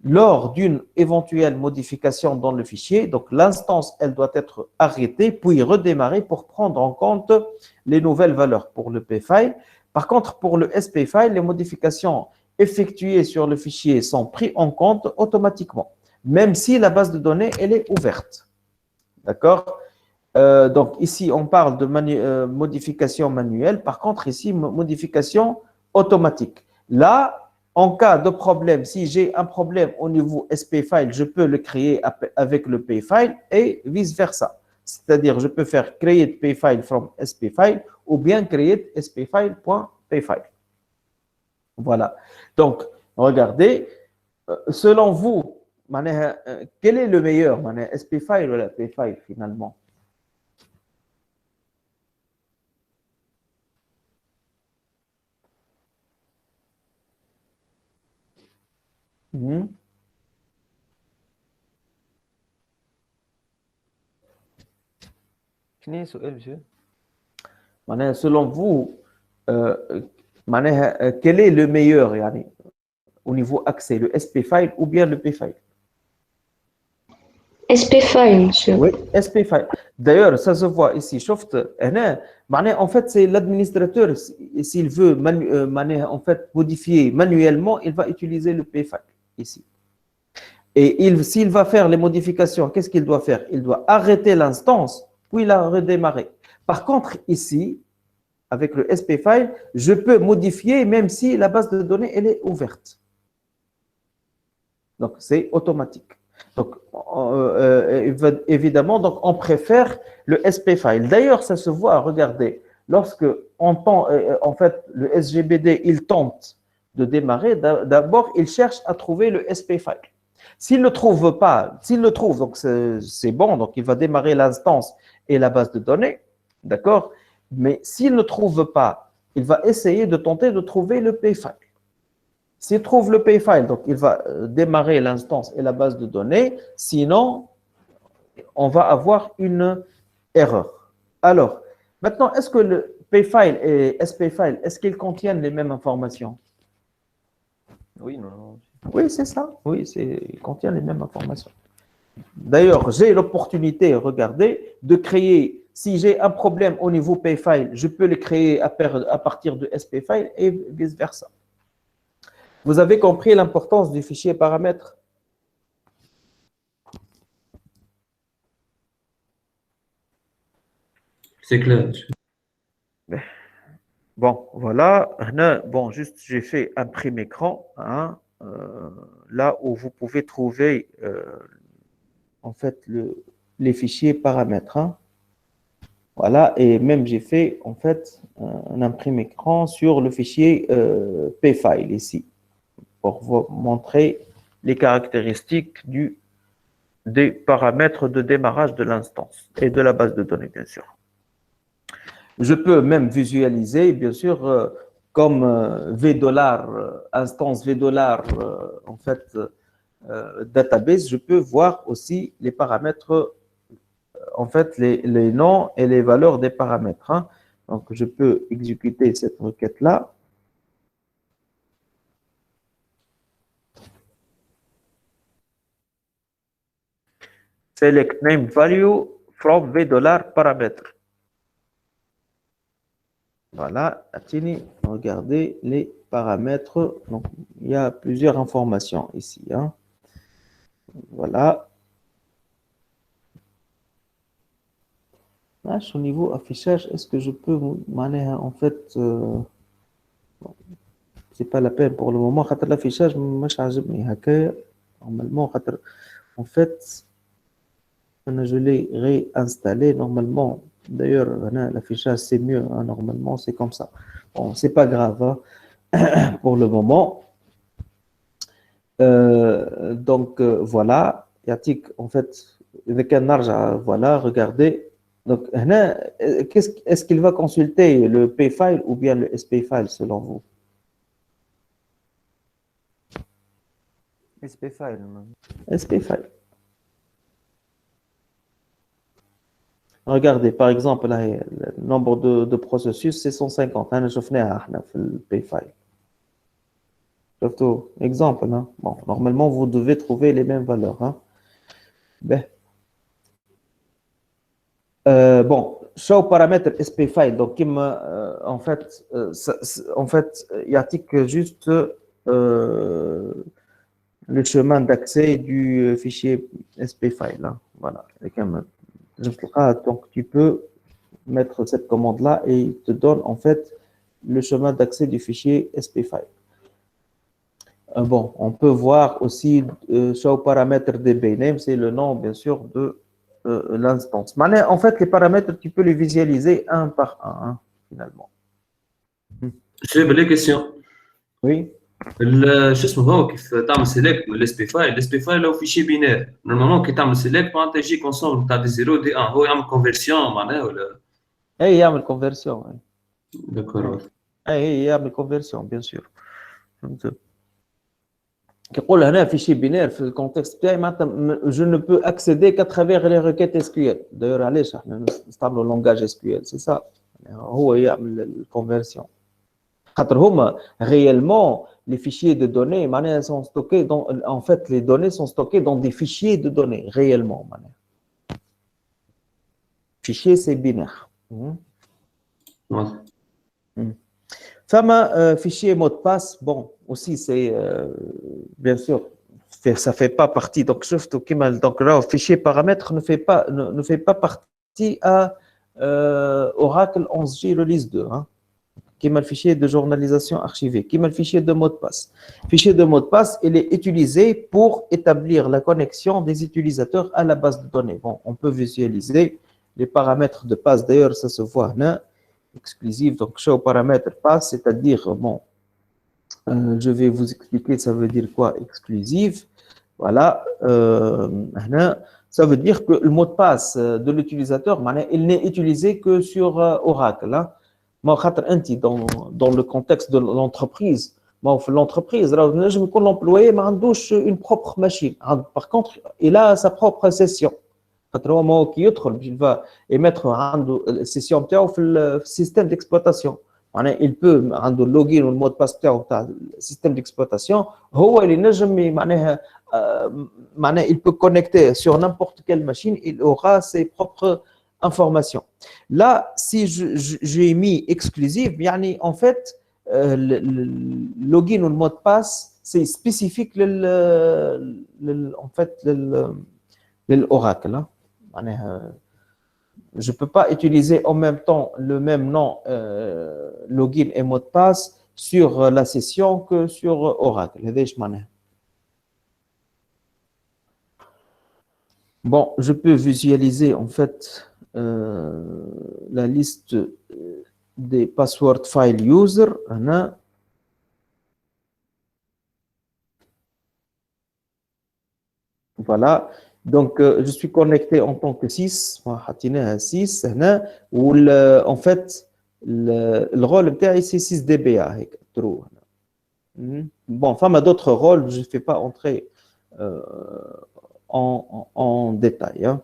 Lors d'une éventuelle modification dans le fichier, donc l'instance, elle doit être arrêtée, puis redémarrer pour prendre en compte les nouvelles valeurs pour le Payfile. Par contre, pour le SPFile, les modifications effectuées sur le fichier sont prises en compte automatiquement, même si la base de données, elle est ouverte. D'accord? Donc, ici, on parle de modification manuelle. Par contre, ici, modification automatique. Là, en cas de problème, si j'ai un problème au niveau SPFile, je peux le créer avec le Payfile et vice-versa. C'est-à-dire, je peux faire create Payfile from SPFile ou bien create SPFile.payfile. Voilà. Donc, regardez, selon vous, quel est le meilleur, SPFile ou la Payfile finalement? Selon vous, quel est le meilleur au niveau accès, le SPFile ou bien le Payfile? SPFile, monsieur. Oui, SPFile. D'ailleurs, ça se voit ici. En fait, c'est l'administrateur, s'il veut en fait, modifier manuellement, il va utiliser le Payfile ici. Et s'il va faire les modifications, qu'est-ce qu'il doit faire? Il doit arrêter l'instance, puis la redémarrer. Par contre, ici, avec le SPFile, je peux modifier même si la base de données elle est ouverte. Donc, c'est automatique. Donc, évidemment, donc, on préfère le SPFile. D'ailleurs, ça se voit, regardez, lorsque en fait, le SGBD, il tente de démarrer, d'abord, il cherche à trouver le SPFile. S'il ne trouve pas, s'il le trouve, donc c'est bon, donc il va démarrer l'instance et la base de données, d'accord? Mais s'il ne trouve pas, il va essayer de tenter de trouver le payfile. S'il trouve le payfile, donc il va démarrer l'instance et la base de données, sinon, on va avoir une erreur. Alors, maintenant, est-ce que le payfile et spayfile, est-ce qu'ils contiennent les mêmes informations? Oui, non. Oui, c'est ça. Oui, il contient les mêmes informations. D'ailleurs, j'ai l'opportunité, regardez, de créer, si j'ai un problème au niveau payfile, je peux le créer à partir de spayfile et vice-versa. Vous avez compris l'importance du fichier paramètre? C'est clair. Bon, voilà. Bon, juste, j'ai fait un prime écran, hein, là où vous pouvez trouver, en fait, les fichiers paramètres. Hein. Voilà, et même j'ai fait, en fait, un imprime écran sur le fichier payfile ici, pour vous montrer les caractéristiques des paramètres de démarrage de l'instance et de la base de données, bien sûr. Je peux même visualiser, bien sûr, comme V$, instance V$, en fait, database, je peux voir aussi les paramètres, en fait, les noms et les valeurs des paramètres. Hein. Donc, je peux exécuter cette requête-là. Select name value from V$ paramètres. Voilà, Atini, regardez les paramètres. Donc, il y a plusieurs informations ici. Hein. Voilà. Là, au niveau affichage, est-ce que je peux en fait, c'est pas la peine pour le moment. L'affichage, normalement, en fait, je l'ai réinstallé normalement. D'ailleurs, l'affichage, c'est mieux. Hein, normalement, c'est comme ça. Bon, c'est pas grave hein, pour le moment. Donc, voilà. Yatik, en fait, voilà, regardez. Donc, est-ce qu'il va consulter le payfile ou bien le spayfile selon vous? SPFile. spayfile. Regardez, par exemple, là, le nombre de processus, c'est 150. Hein, je fais le payfile. Surtout, exemple. Hein. Bon, normalement, vous devez trouver les mêmes valeurs. Hein. Ben. Bon, show paramètre spayfile. Donc, en fait, il y a juste le chemin d'accès du fichier spayfile. Hein. Voilà. Donc, tu peux mettre cette commande-là et il te donne en fait le chemin d'accès du fichier spayfile. Bon, on peut voir aussi show paramètre dbname, c'est le nom bien sûr de l'instance. En fait, les paramètres, tu peux les visualiser un par un, hein, finalement. J'ai une question. Oui. شو اسمه هو كيف تعمل سيلكت من الاس بي فايل لو فيشي بينير نورمالمون كي تعمل سيلكت معناتها يجيك انسومبل تاع دي 0 دي 1 هو يعمل كونفرسيون معناها ولا اي يعمل كونفرسيون داكور اي يعمل كونفرسيون بيان سور كيقول هنا فيشي بينير في الكونتكست بتاعي معناتها جو نو بو اكسيدي كا ترافيغ لي ريكيت اس كيو ال داير علاش احنا نستعملوا لونغاج اس كيو ال سي سا هو يعمل الكونفرسيون خاطر هما réellement les fichiers de données sont stockés dans, en fait les données sont stockées dans des fichiers de données réellement fichier c'est binaire Fama fichier mot de passe bon aussi c'est bien sûr ça fait pas partie donc donc là fichier paramètre ne fait pas partie à Oracle 11J release 2 hein. Qui est le fichier de journalisation archivé, qui est le fichier de mot de passe. Le fichier de mot de passe, il est utilisé pour établir la connexion des utilisateurs à la base de données. Bon, on peut visualiser les paramètres de passe. D'ailleurs, ça se voit là, exclusif. Donc, show paramètre passe, c'est-à-dire, bon, je vais vous expliquer ça veut dire quoi exclusif. Voilà. Ça veut dire que le mot de passe de l'utilisateur, il n'est utilisé que sur Oracle. Hein. Dans le contexte de l'entreprise, l'entreprise, l'employé n'a une propre machine. Par contre, il a sa propre session. Il va émettre une session dans le système d'exploitation. Il peut عنده login ou le mot de passe تاعو تاع système d'exploitation هو اللي نجم معناها il peut connecter sur n'importe quelle machine, il aura ses propres informations. Là, si j'ai mis exclusive, en fait, le login ou le mot de passe, c'est spécifique en fait, l'Oracle. Je ne peux pas utiliser en même temps le même nom, login et mot de passe sur la session que sur Oracle. Bon, je peux visualiser en fait la liste des password file user. Voilà. Donc, je suis connecté en tant que 6. Où en fait, le rôle c'est 6 DBA. Bon, enfin, d'autres rôles, je ne fais pas entrer en détail. Hein.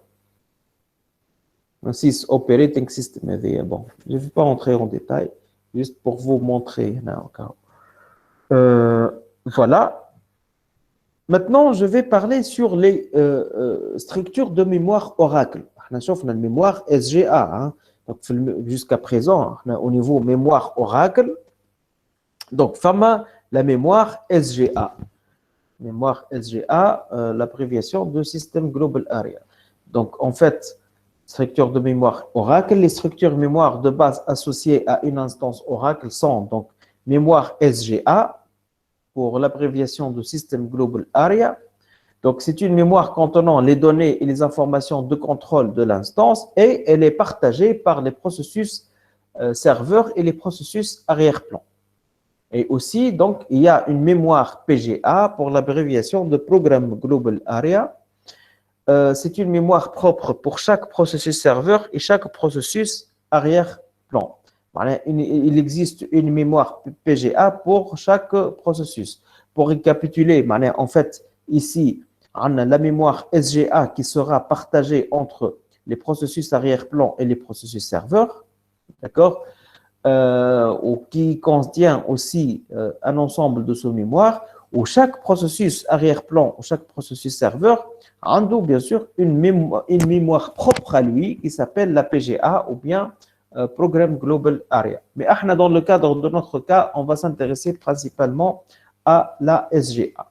6 operating system. Bon, je ne vais pas entrer en détail, juste pour vous montrer. Voilà. Maintenant, je vais parler sur les structures de mémoire Oracle. On a la mémoire SGA. Hein. Jusqu'à présent, au niveau mémoire Oracle, donc FAMA, la mémoire SGA. Mémoire SGA, l'abréviation de System Global Area. Donc, en fait, structure de mémoire Oracle, les structures de mémoire de base associées à une instance Oracle sont donc mémoire SGA, pour l'abréviation de System Global Area. Donc, c'est une mémoire contenant les données et les informations de contrôle de l'instance et elle est partagée par les processus serveurs et les processus arrière-plan. Et aussi, donc, il y a une mémoire PGA pour l'abréviation de Program Global Area. C'est une mémoire propre pour chaque processus serveur et chaque processus arrière-plan. Il existe une mémoire PGA pour chaque processus. Pour récapituler, en fait, ici, on a la mémoire SGA qui sera partagée entre les processus arrière-plan et les processus serveurs, d'accord, ou qui contient aussi un ensemble de sous-mémoires, où chaque processus arrière-plan ou chaque processus serveur a bien sûr une mémoire propre à lui qui s'appelle la PGA ou bien Program Global Area. Mais dans le cadre de notre cas, on va s'intéresser principalement à la SGA.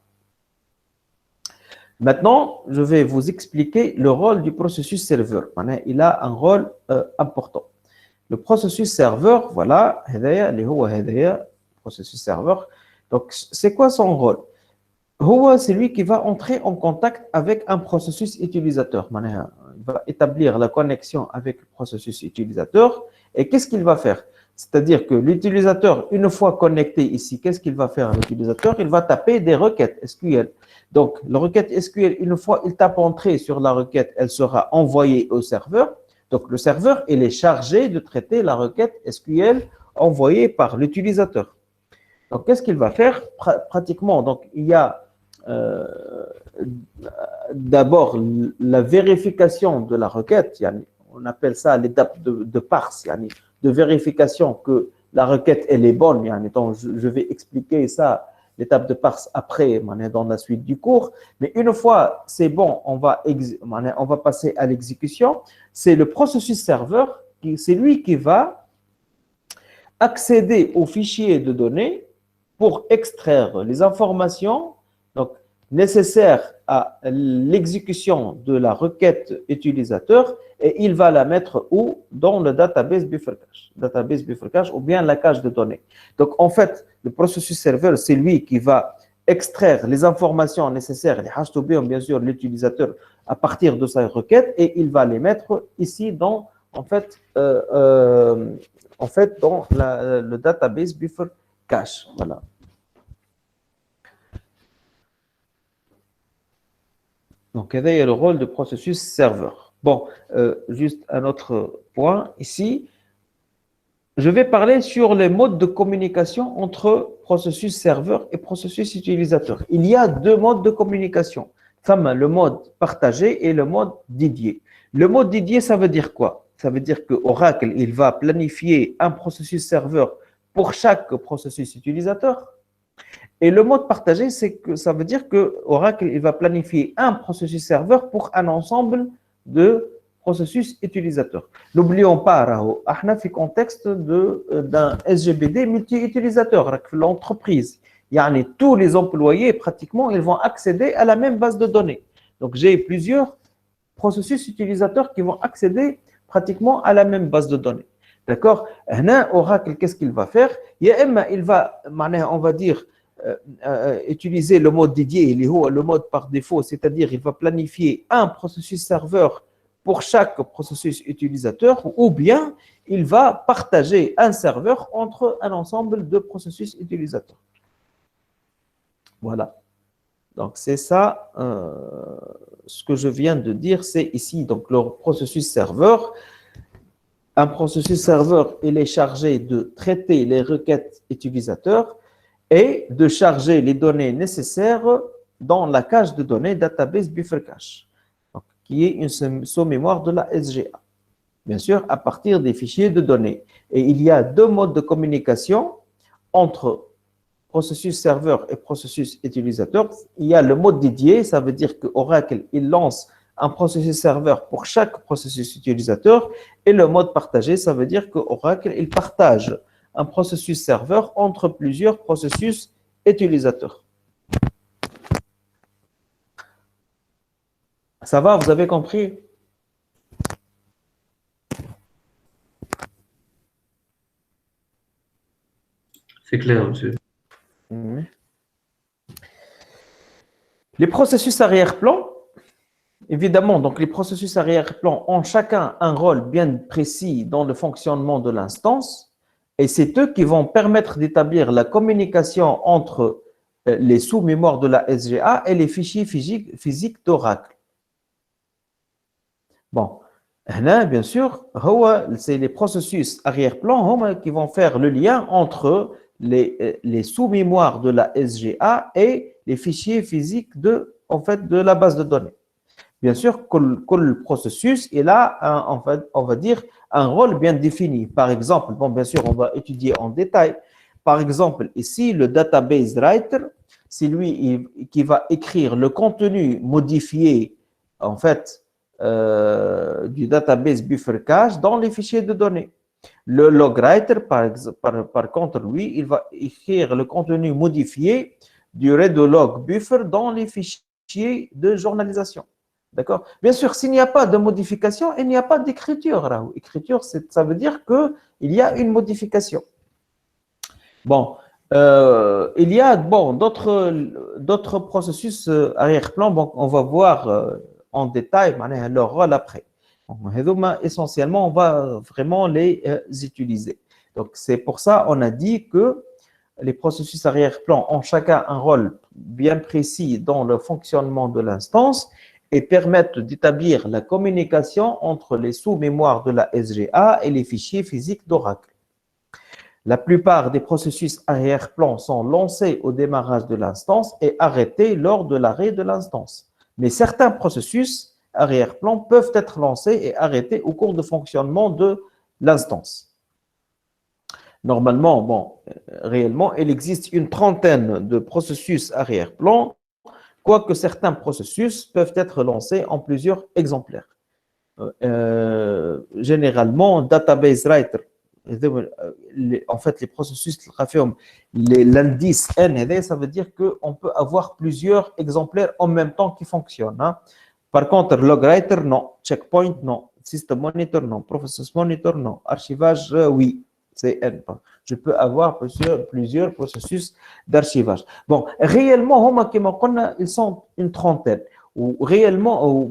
Maintenant, je vais vous expliquer le rôle du processus serveur. Il a un rôle important. Le processus serveur, voilà, processus serveur. Donc, c'est quoi son rôle? C'est lui qui va entrer en contact avec un processus utilisateur. Il va établir la connexion avec le processus utilisateur. Et qu'est-ce qu'il va faire? C'est-à-dire que l'utilisateur, une fois connecté ici, qu'est-ce qu'il va faire l'utilisateur? Il va taper des requêtes SQL. Donc, la requête SQL, une fois il tape entrée sur la requête, elle sera envoyée au serveur. Donc, le serveur, il est chargé de traiter la requête SQL envoyée par l'utilisateur. Donc, qu'est-ce qu'il va faire? Pratiquement, donc, il y a d'abord la vérification de la requête, on appelle ça l'étape de parse, de vérification que la requête elle est bonne. Donc je vais expliquer ça, l'étape de parse après, dans la suite du cours. Mais une fois c'est bon, on va passer à l'exécution. C'est le processus serveur, c'est lui qui va accéder aux fichiers de données pour extraire les informations donc, nécessaires à l'exécution de la requête utilisateur et il va la mettre où? Dans le database buffer cache ou bien la cache de données. Donc, en fait, le processus serveur, c'est lui qui va extraire les informations nécessaires, les hash to be, bien sûr, l'utilisateur à partir de sa requête et il va les mettre ici dans, en fait, dans le database buffer cache. Voilà. Donc, quel est le rôle du processus serveur? Bon, juste un autre point ici. Je vais parler sur les modes de communication entre processus serveur et processus utilisateur. Il y a deux modes de communication. Le mode partagé et le mode dédié. Le mode dédié, ça veut dire quoi? Ça veut dire que Oracle, il va planifier un processus serveur pour chaque processus utilisateur. Et le mode partagé, ça veut dire que Oracle, il va planifier un processus serveur pour un ensemble de processus utilisateurs. N'oublions pas, Raho, on a fait contexte d'un SGBD multi-utilisateur, l'entreprise. Yani, tous les employés, pratiquement, ils vont accéder à la même base de données. Donc, j'ai plusieurs processus utilisateurs qui vont accéder pratiquement à la même base de données. D'accord? Oracle, qu'est-ce qu'il va faire? Il va, on va dire, utiliser le mode dédié, le mode par défaut, c'est-à-dire il va planifier un processus serveur pour chaque processus utilisateur, ou bien il va partager un serveur entre un ensemble de processus utilisateurs. Voilà. Donc, c'est ça, ce que je viens de dire, c'est ici, donc le processus serveur. Un processus serveur, il est chargé de traiter les requêtes utilisateurs et de charger les données nécessaires dans la cache de données database buffer cache, donc, qui est une sous-mémoire de la SGA. Bien sûr, à partir des fichiers de données. Et il y a deux modes de communication entre processus serveur et processus utilisateur. Il y a le mode dédié, ça veut dire que Oracle, il lance un processus serveur pour chaque processus utilisateur. Et le mode partagé, ça veut dire que Oracle, il partage un processus serveur entre plusieurs processus utilisateurs. Ça va, vous avez compris? C'est clair, monsieur. Les processus arrière-plan, évidemment, donc les processus arrière-plan ont chacun un rôle bien précis dans le fonctionnement de l'instance. Et c'est eux qui vont permettre d'établir la communication entre les sous-mémoires de la SGA et les fichiers physiques d'Oracle. Bon, là, bien sûr, c'est les processus arrière-plan qui vont faire le lien entre les sous-mémoires de la SGA et les fichiers physiques de la base de données. Bien sûr, que le processus est là, on va dire, un rôle bien défini. Par exemple, bon, bien sûr, on va étudier en détail. Par exemple, ici, le database writer, c'est lui qui va écrire le contenu modifié, du database buffer cache dans les fichiers de données. Le log writer, par contre, lui, il va écrire le contenu modifié du redo-log buffer dans les fichiers de journalisation. D'accord? Bien sûr, s'il n'y a pas de modification, il n'y a pas d'écriture. Écriture, ça veut dire qu'il y a une modification. Bon, il y a d'autres processus arrière-plan. Bon, on va voir en détail leur rôle après. Essentiellement, on va vraiment les utiliser. Donc, c'est pour ça qu'on a dit que les processus arrière-plan ont chacun un rôle bien précis dans le fonctionnement de l'instance et permettent d'établir la communication entre les sous-mémoires de la SGA et les fichiers physiques d'Oracle. La plupart des processus arrière-plan sont lancés au démarrage de l'instance et arrêtés lors de l'arrêt de l'instance. Mais certains processus arrière-plan peuvent être lancés et arrêtés au cours de fonctionnement de l'instance. Normalement, réellement, il existe une trentaine de processus arrière-plan, quoique certains processus peuvent être lancés en plusieurs exemplaires. Généralement, database writer, les processus, l'indice N, ça veut dire qu'on peut avoir plusieurs exemplaires en même temps qui fonctionnent. Par contre, log writer, non. Checkpoint, non. System monitor, non. Process monitor, non. Archivage, oui. C'est N. Je peux avoir plusieurs processus d'archivage. Bon, réellement, ils sont une trentaine. Ou réellement,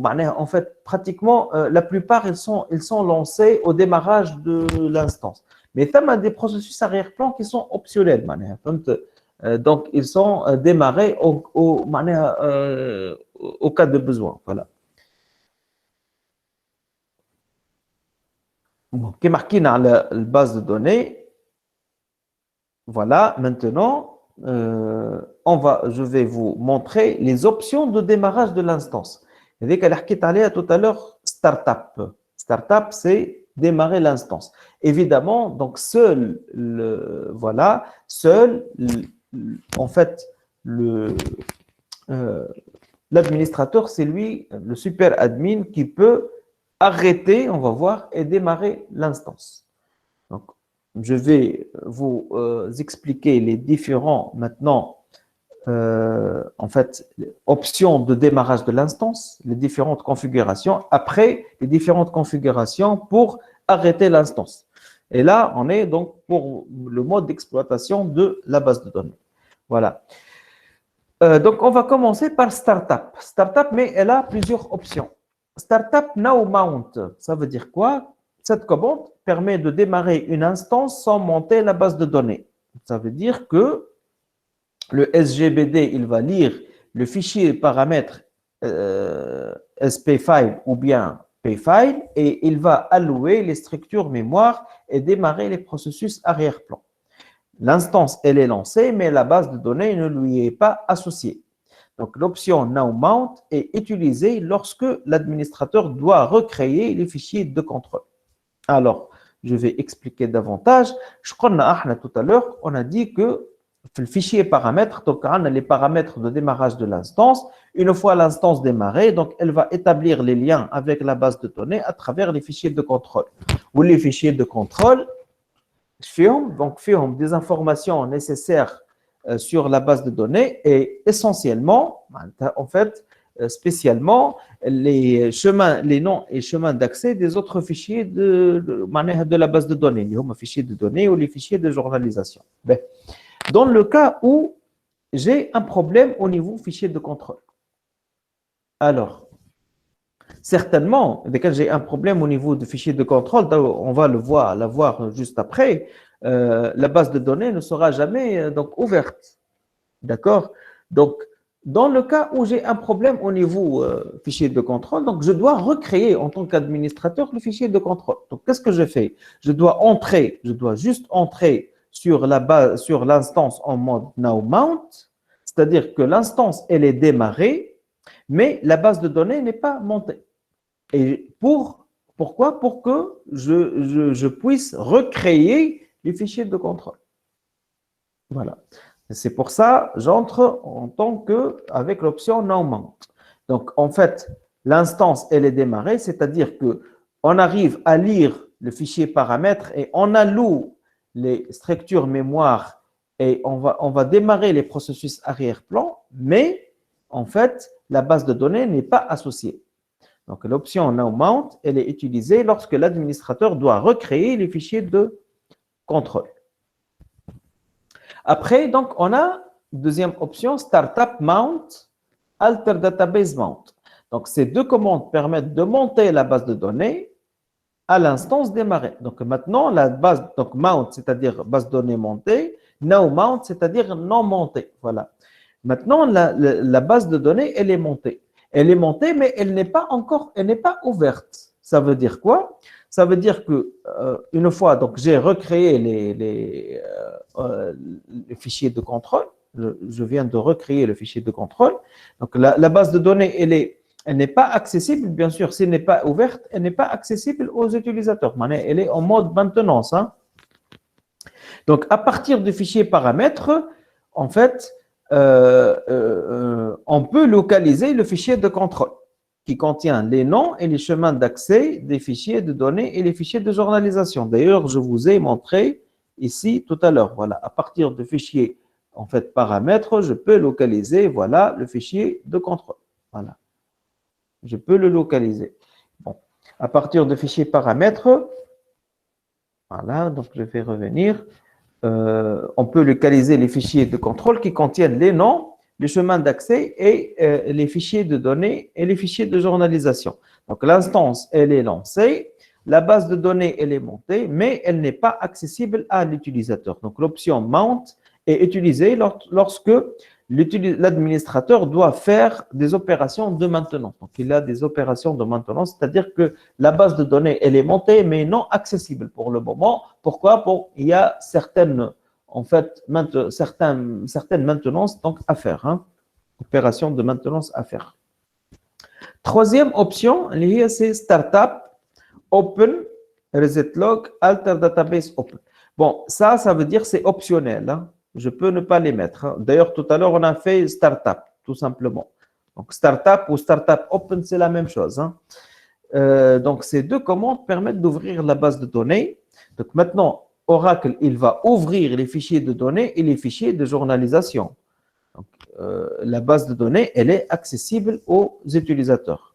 pratiquement, la plupart, ils sont lancés au démarrage de l'instance. Mais il y a des processus arrière-plan qui sont optionnels. Donc, ils sont démarrés au cas de besoin. Voilà. Bon, qui est marqué dans la base de données. Voilà, maintenant, je vais vous montrer les options de démarrage de l'instance. Dès qu'elle a parlé tout à l'heure, startup. Startup, c'est démarrer l'instance. Évidemment, donc en fait, l'administrateur, c'est lui, le super admin, qui peut arrêter, on va voir, et démarrer l'instance. Donc, je vais vous expliquer les différents, maintenant, en fait, options de démarrage de l'instance, les différentes configurations, après les différentes configurations pour arrêter l'instance. Et là, on est donc pour le mode d'exploitation de la base de données. Voilà. Donc, on va commencer par Startup. Startup, mais elle a plusieurs options. Startup Now Mount, ça veut dire quoi? Cette commande permet de démarrer une instance sans monter la base de données. Ça veut dire que le SGBD, il va lire le fichier paramètre SP-File ou bien P-File et il va allouer les structures mémoire et démarrer les processus arrière-plan. L'instance, elle est lancée, mais la base de données ne lui est pas associée. Donc, l'option Now Mount est utilisée lorsque l'administrateur doit recréer les fichiers de contrôle. Alors, je vais expliquer davantage. Je crois que tout à l'heure, on a dit que le fichier paramètres, donc on a les paramètres de démarrage de l'instance. Une fois l'instance démarrée, donc elle va établir les liens avec la base de données à travers les fichiers de contrôle. Ou les fichiers de contrôle, donc des informations nécessaires sur la base de données et essentiellement, en fait, spécialement les noms et chemins d'accès des autres fichiers de la base de données, les fichiers de données ou les fichiers de journalisation. Dans le cas où j'ai un problème au niveau fichier de contrôle, alors, certainement, dès que j'ai un problème au niveau du fichier de contrôle, on va la voir juste après, la base de données ne sera jamais donc ouverte. D'accord? Donc, dans le cas où j'ai un problème au niveau fichier de contrôle, donc je dois recréer en tant qu'administrateur le fichier de contrôle. Donc, qu'est-ce que je fais? Je dois juste entrer sur l'instance en mode Now Mount, c'est-à-dire que l'instance, elle est démarrée, mais la base de données n'est pas montée. Et pourquoi? Pour que je puisse recréer les fichiers de contrôle. Voilà. C'est pour ça j'entre en tant avec l'option Now Mount. Donc, en fait, l'instance, elle est démarrée, c'est-à-dire qu'on arrive à lire le fichier paramètres et on alloue les structures mémoire et on va démarrer les processus arrière-plan, mais en fait, la base de données n'est pas associée. Donc, l'option Now Mount, elle est utilisée lorsque l'administrateur doit recréer les fichiers de contrôle. Après, donc, on a deuxième option, Startup Mount, Alter Database Mount. Donc, ces deux commandes permettent de monter la base de données à l'instance démarrée. Donc, maintenant, la base, donc Mount, c'est-à-dire base de données montée, Now Mount, c'est-à-dire non montée. Voilà. Maintenant, la base de données, elle est montée. Elle est montée, mais elle n'est pas ouverte. Ça veut dire quoi? Ça veut dire que une fois, donc j'ai recréé les fichiers de contrôle. Je viens de recréer le fichier de contrôle. Donc la base de données, elle n'est pas accessible, bien sûr. Si elle n'est pas ouverte, elle n'est pas accessible aux utilisateurs. Elle est en mode maintenance. Hein. Donc à partir du fichier paramètres, en fait, on peut localiser le fichier de contrôle qui contient les noms et les chemins d'accès des fichiers de données et les fichiers de journalisation. D'ailleurs, je vous ai montré ici tout à l'heure. Voilà, à partir du fichier en fait paramètres, je peux localiser voilà le fichier de contrôle. Voilà, je peux le localiser. Bon, à partir du fichier paramètres, voilà, donc je vais revenir. On peut localiser les fichiers de contrôle qui contiennent les noms, les chemins d'accès et les fichiers de données et les fichiers de journalisation. Donc, l'instance, elle est lancée, la base de données, elle est montée, mais elle n'est pas accessible à l'utilisateur. Donc, l'option Mount est utilisé lorsque l'administrateur doit faire des opérations de maintenance. Donc, il a des opérations de maintenance, c'est-à-dire que la base de données, elle est montée, mais non accessible pour le moment. Pourquoi? Bon, il y a certaines maintenances donc, à faire, hein, opérations de maintenance à faire. Troisième option, c'est Startup, Open, ResetLog, Alter Database Open. Bon, ça veut dire c'est optionnel, hein. Je peux ne pas les mettre, hein. D'ailleurs, tout à l'heure, on a fait Startup, tout simplement. Donc, Startup ou Startup Open, c'est la même chose, hein. Donc, ces deux commandes permettent d'ouvrir la base de données. Donc, maintenant, Oracle, il va ouvrir les fichiers de données et les fichiers de journalisation. Donc, la base de données, elle est accessible aux utilisateurs.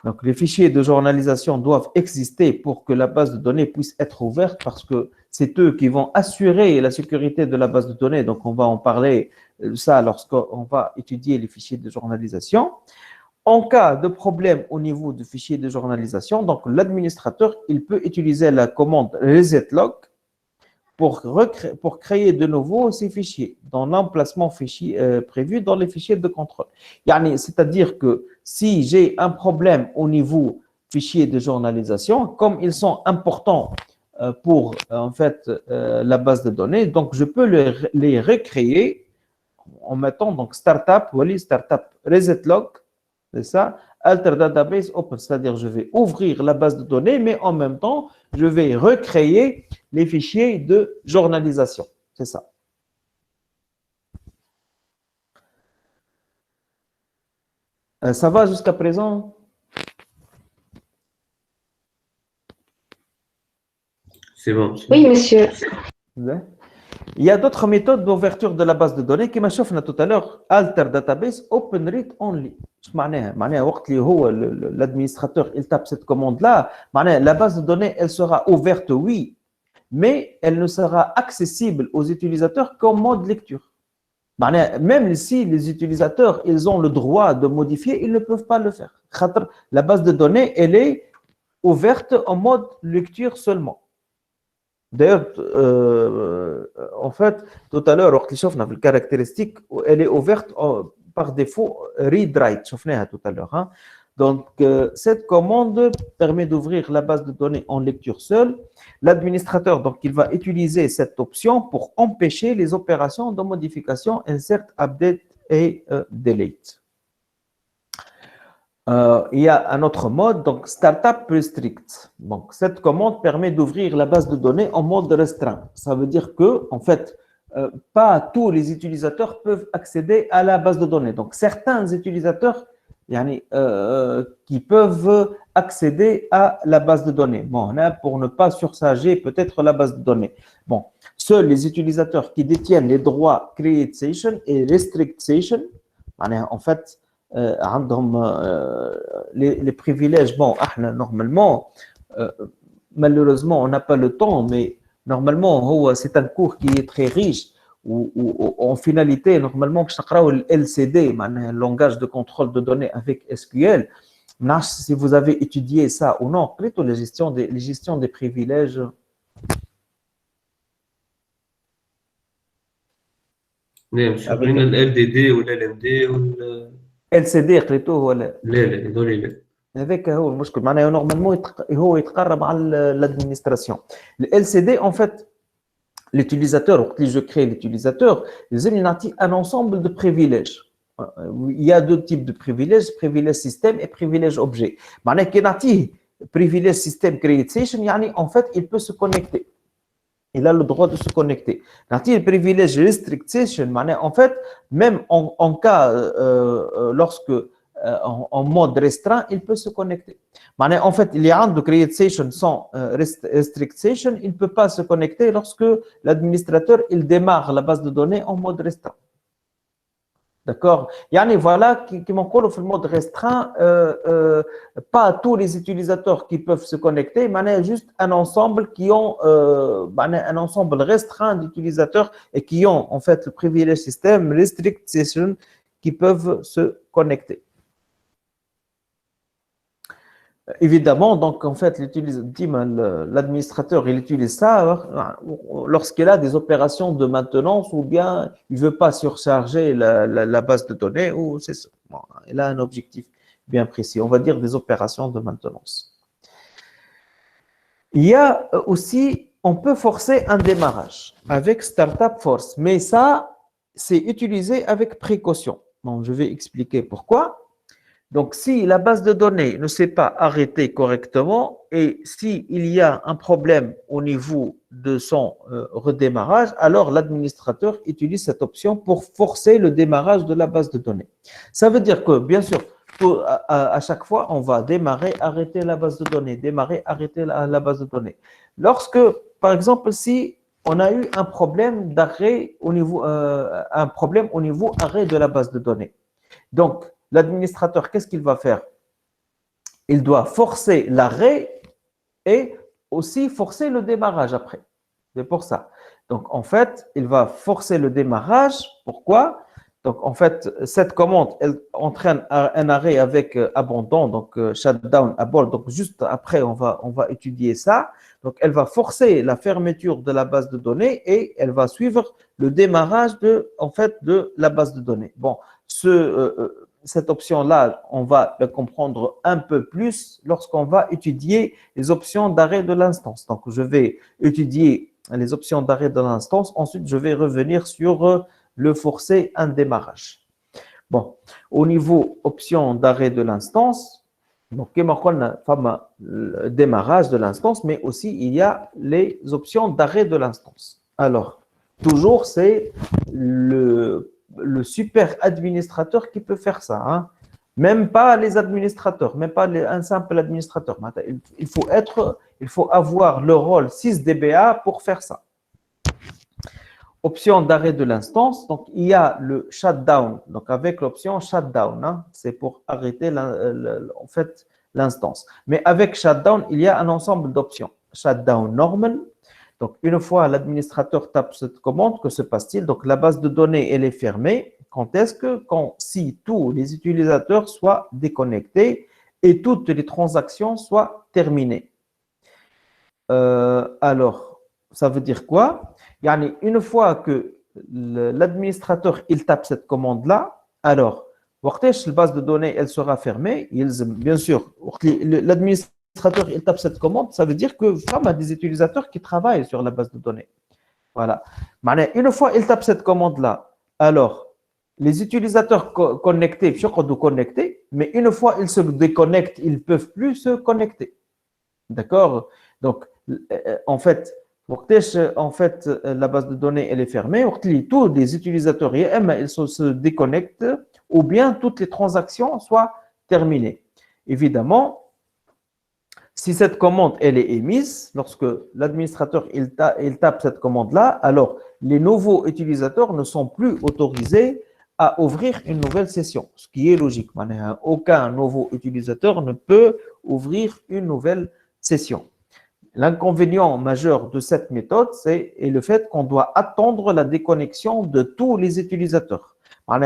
Donc, les fichiers de journalisation doivent exister pour que la base de données puisse être ouverte parce que c'est eux qui vont assurer la sécurité de la base de données. Donc, on va en parler de ça lorsqu'on va étudier les fichiers de journalisation. En cas de problème au niveau du fichier de journalisation, donc l'administrateur, il peut utiliser la commande resetlog pour créer de nouveau ces fichiers dans l'emplacement prévu dans les fichiers de contrôle. C'est-à-dire que si j'ai un problème au niveau fichier de journalisation, comme ils sont importants pour en fait la base de données, donc je peux les recréer en mettant donc startup resetlog, c'est ça, alter database open, c'est-à-dire je vais ouvrir la base de données, mais en même temps, je vais recréer les fichiers de journalisation. C'est ça. Ça va jusqu'à présent? C'est bon. Oui, monsieur. Il y a d'autres méthodes d'ouverture de la base de données كما شفنا tout à l'heure alter database open read only. معناها وقت اللي هو l'administrateur il tape cette commande là معناها la base de données elle sera ouverte oui mais elle ne sera accessible aux utilisateurs qu'en mode lecture. معناها même si les utilisateurs ils ont le droit de modifier ils ne peuvent pas le faire. La base de données elle est ouverte en mode lecture seulement. D'ailleurs, en fait, tout à l'heure, les caractéristiques, elle est ouverte par défaut read-write, tout à l'heure. Hein. Donc, cette commande permet d'ouvrir la base de données en lecture seule. L'administrateur, donc, il va utiliser cette option pour empêcher les opérations de modification, insert, update et delete. Il y a un autre mode, donc Startup Restrict. Donc, cette commande permet d'ouvrir la base de données en mode restreint. Ça veut dire que, en fait, pas tous les utilisateurs peuvent accéder à la base de données. Donc, certains utilisateurs qui peuvent accéder à la base de données. Bon, là, pour ne pas surcharger peut-être la base de données. Bon, seuls les utilisateurs qui détiennent les droits Create Session et Restrict Session, en fait, les privilèges, bon, normalement, malheureusement, on n'a pas le temps, mais normalement, c'est un cours qui est très riche, où en finalité, normalement, le LCD, le langage de contrôle de données avec SQL, si vous avez étudié ça ou non, plutôt les gestions des privilèges. avec le LDD ou l'LMD ou LCD قريتوه ولا لا هذول لا هذاك هو المشكل معناها نورمالمون هو يتقرب على l'administration. Le LCD en fait l'utilisateur quand je crée l'utilisateur لازم نعطي un ensemble de privilèges. Il y a deux types de privilèges système et privilège objet. معناها كي نعطيه privilège système create session يعني en fait il peut se connecter. Il a le droit de se connecter. Quand il privilège restrict session, en fait, même en cas, lorsque en mode restreint, il peut se connecter. En fait, il y a un de create session sans restrict session, il ne peut pas se connecter lorsque l'administrateur il démarre la base de données en mode restreint. D'accord. Voilà qui m'en colle au mode restreint, pas tous les utilisateurs qui peuvent se connecter, mais juste un ensemble qui ont un ensemble restreint d'utilisateurs et qui ont en fait le privilège système restrict session qui peuvent se connecter. Évidemment, donc en fait, l'administrateur, il utilise ça lorsqu'il a des opérations de maintenance ou bien il ne veut pas surcharger la base de données ou c'est ça. Bon, il a un objectif bien précis. On va dire des opérations de maintenance. Il y a aussi, on peut forcer un démarrage avec Startup Force, mais ça, c'est utilisé avec précaution. Bon, je vais expliquer pourquoi. Donc, si la base de données ne s'est pas arrêtée correctement et s'il y a un problème au niveau de son redémarrage, alors l'administrateur utilise cette option pour forcer le démarrage de la base de données. Ça veut dire que, bien sûr, à chaque fois, on va démarrer, arrêter la base de données, démarrer, arrêter la base de données. Lorsque, par exemple, si on a eu un problème d'arrêt au niveau, arrêt de la base de données. Donc, l'administrateur, qu'est-ce qu'il va faire? Il doit forcer l'arrêt et aussi forcer le démarrage après. C'est pour ça. Donc, en fait, il va forcer le démarrage. Pourquoi? Donc, en fait, cette commande, elle entraîne un arrêt avec abandon, donc shutdown, abort. Donc, juste après, on va étudier ça. Donc, elle va forcer la fermeture de la base de données et elle va suivre le démarrage de la base de données. Bon, cette option-là, on va la comprendre un peu plus lorsqu'on va étudier les options d'arrêt de l'instance. Donc, je vais étudier les options d'arrêt de l'instance. Ensuite, je vais revenir sur le forcer un démarrage. Bon, au niveau option d'arrêt de l'instance, donc, il y a le démarrage de l'instance, mais aussi il y a les options d'arrêt de l'instance. Alors, toujours, c'est le super administrateur qui peut faire ça. Hein. Même pas les administrateurs, même pas un simple administrateur. Il faut avoir le rôle 6 DBA pour faire ça. Option d'arrêt de l'instance. Donc, il y a le shutdown. Donc, avec l'option shutdown, hein, c'est pour arrêter l'instance. Mais avec shutdown, il y a un ensemble d'options. Shutdown normal. Donc, une fois l'administrateur tape cette commande, que se passe-t-il? Donc, la base de données, elle est fermée. Quand est-ce que? Si tous les utilisateurs soient déconnectés et toutes les transactions soient terminées. Alors, ça veut dire quoi? Une fois que l'administrateur, il tape cette commande-là, alors, la base de données, elle sera fermée. Bien sûr, l'administrateur, il tape cette commande, ça veut dire que il y a des utilisateurs qui travaillent sur la base de données. Voilà. Une fois il tape cette commande-là, alors, les utilisateurs connectés, ils sont connectés, mais une fois ils se déconnectent, ils ne peuvent plus se connecter. D'accord? Donc, en fait, la base de données, elle est fermée. Tous les utilisateurs, ils se déconnectent ou bien toutes les transactions soient terminées. Évidemment, si cette commande, elle est émise, lorsque l'administrateur, il tape cette commande-là, alors les nouveaux utilisateurs ne sont plus autorisés à ouvrir une nouvelle session, ce qui est logique. Aucun nouveau utilisateur ne peut ouvrir une nouvelle session. L'inconvénient majeur de cette méthode, c'est le fait qu'on doit attendre la déconnexion de tous les utilisateurs.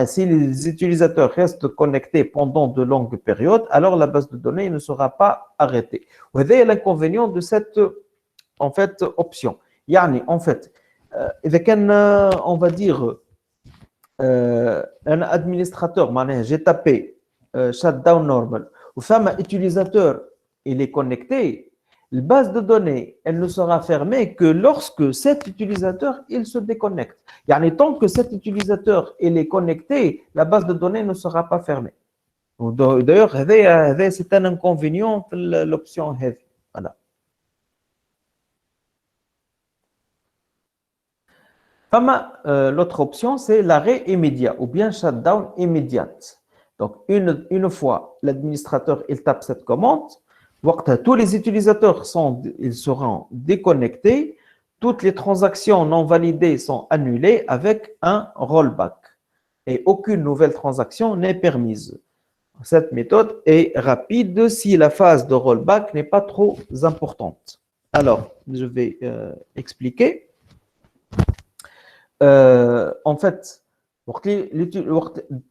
Si les utilisateurs restent connectés pendant de longues périodes, alors la base de données ne sera pas arrêtée. C'est l'inconvénient de cette option. En fait, avec on va dire, un administrateur, j'ai tapé shutdown normal, ou un utilisateur, il est connecté, la base de données, elle ne sera fermée que lorsque cet utilisateur, il se déconnecte. Tant que cet utilisateur, il est connecté, la base de données ne sera pas fermée. D'ailleurs, c'est un inconvénient de l'option heavy. Voilà. L'autre option, c'est l'arrêt immédiat ou bien shutdown immédiat. Donc, une fois l'administrateur, il tape cette commande, tous les utilisateurs seront déconnectés, toutes les transactions non validées sont annulées avec un rollback et aucune nouvelle transaction n'est permise. Cette méthode est rapide si la phase de rollback n'est pas trop importante. Alors, je vais expliquer. En fait,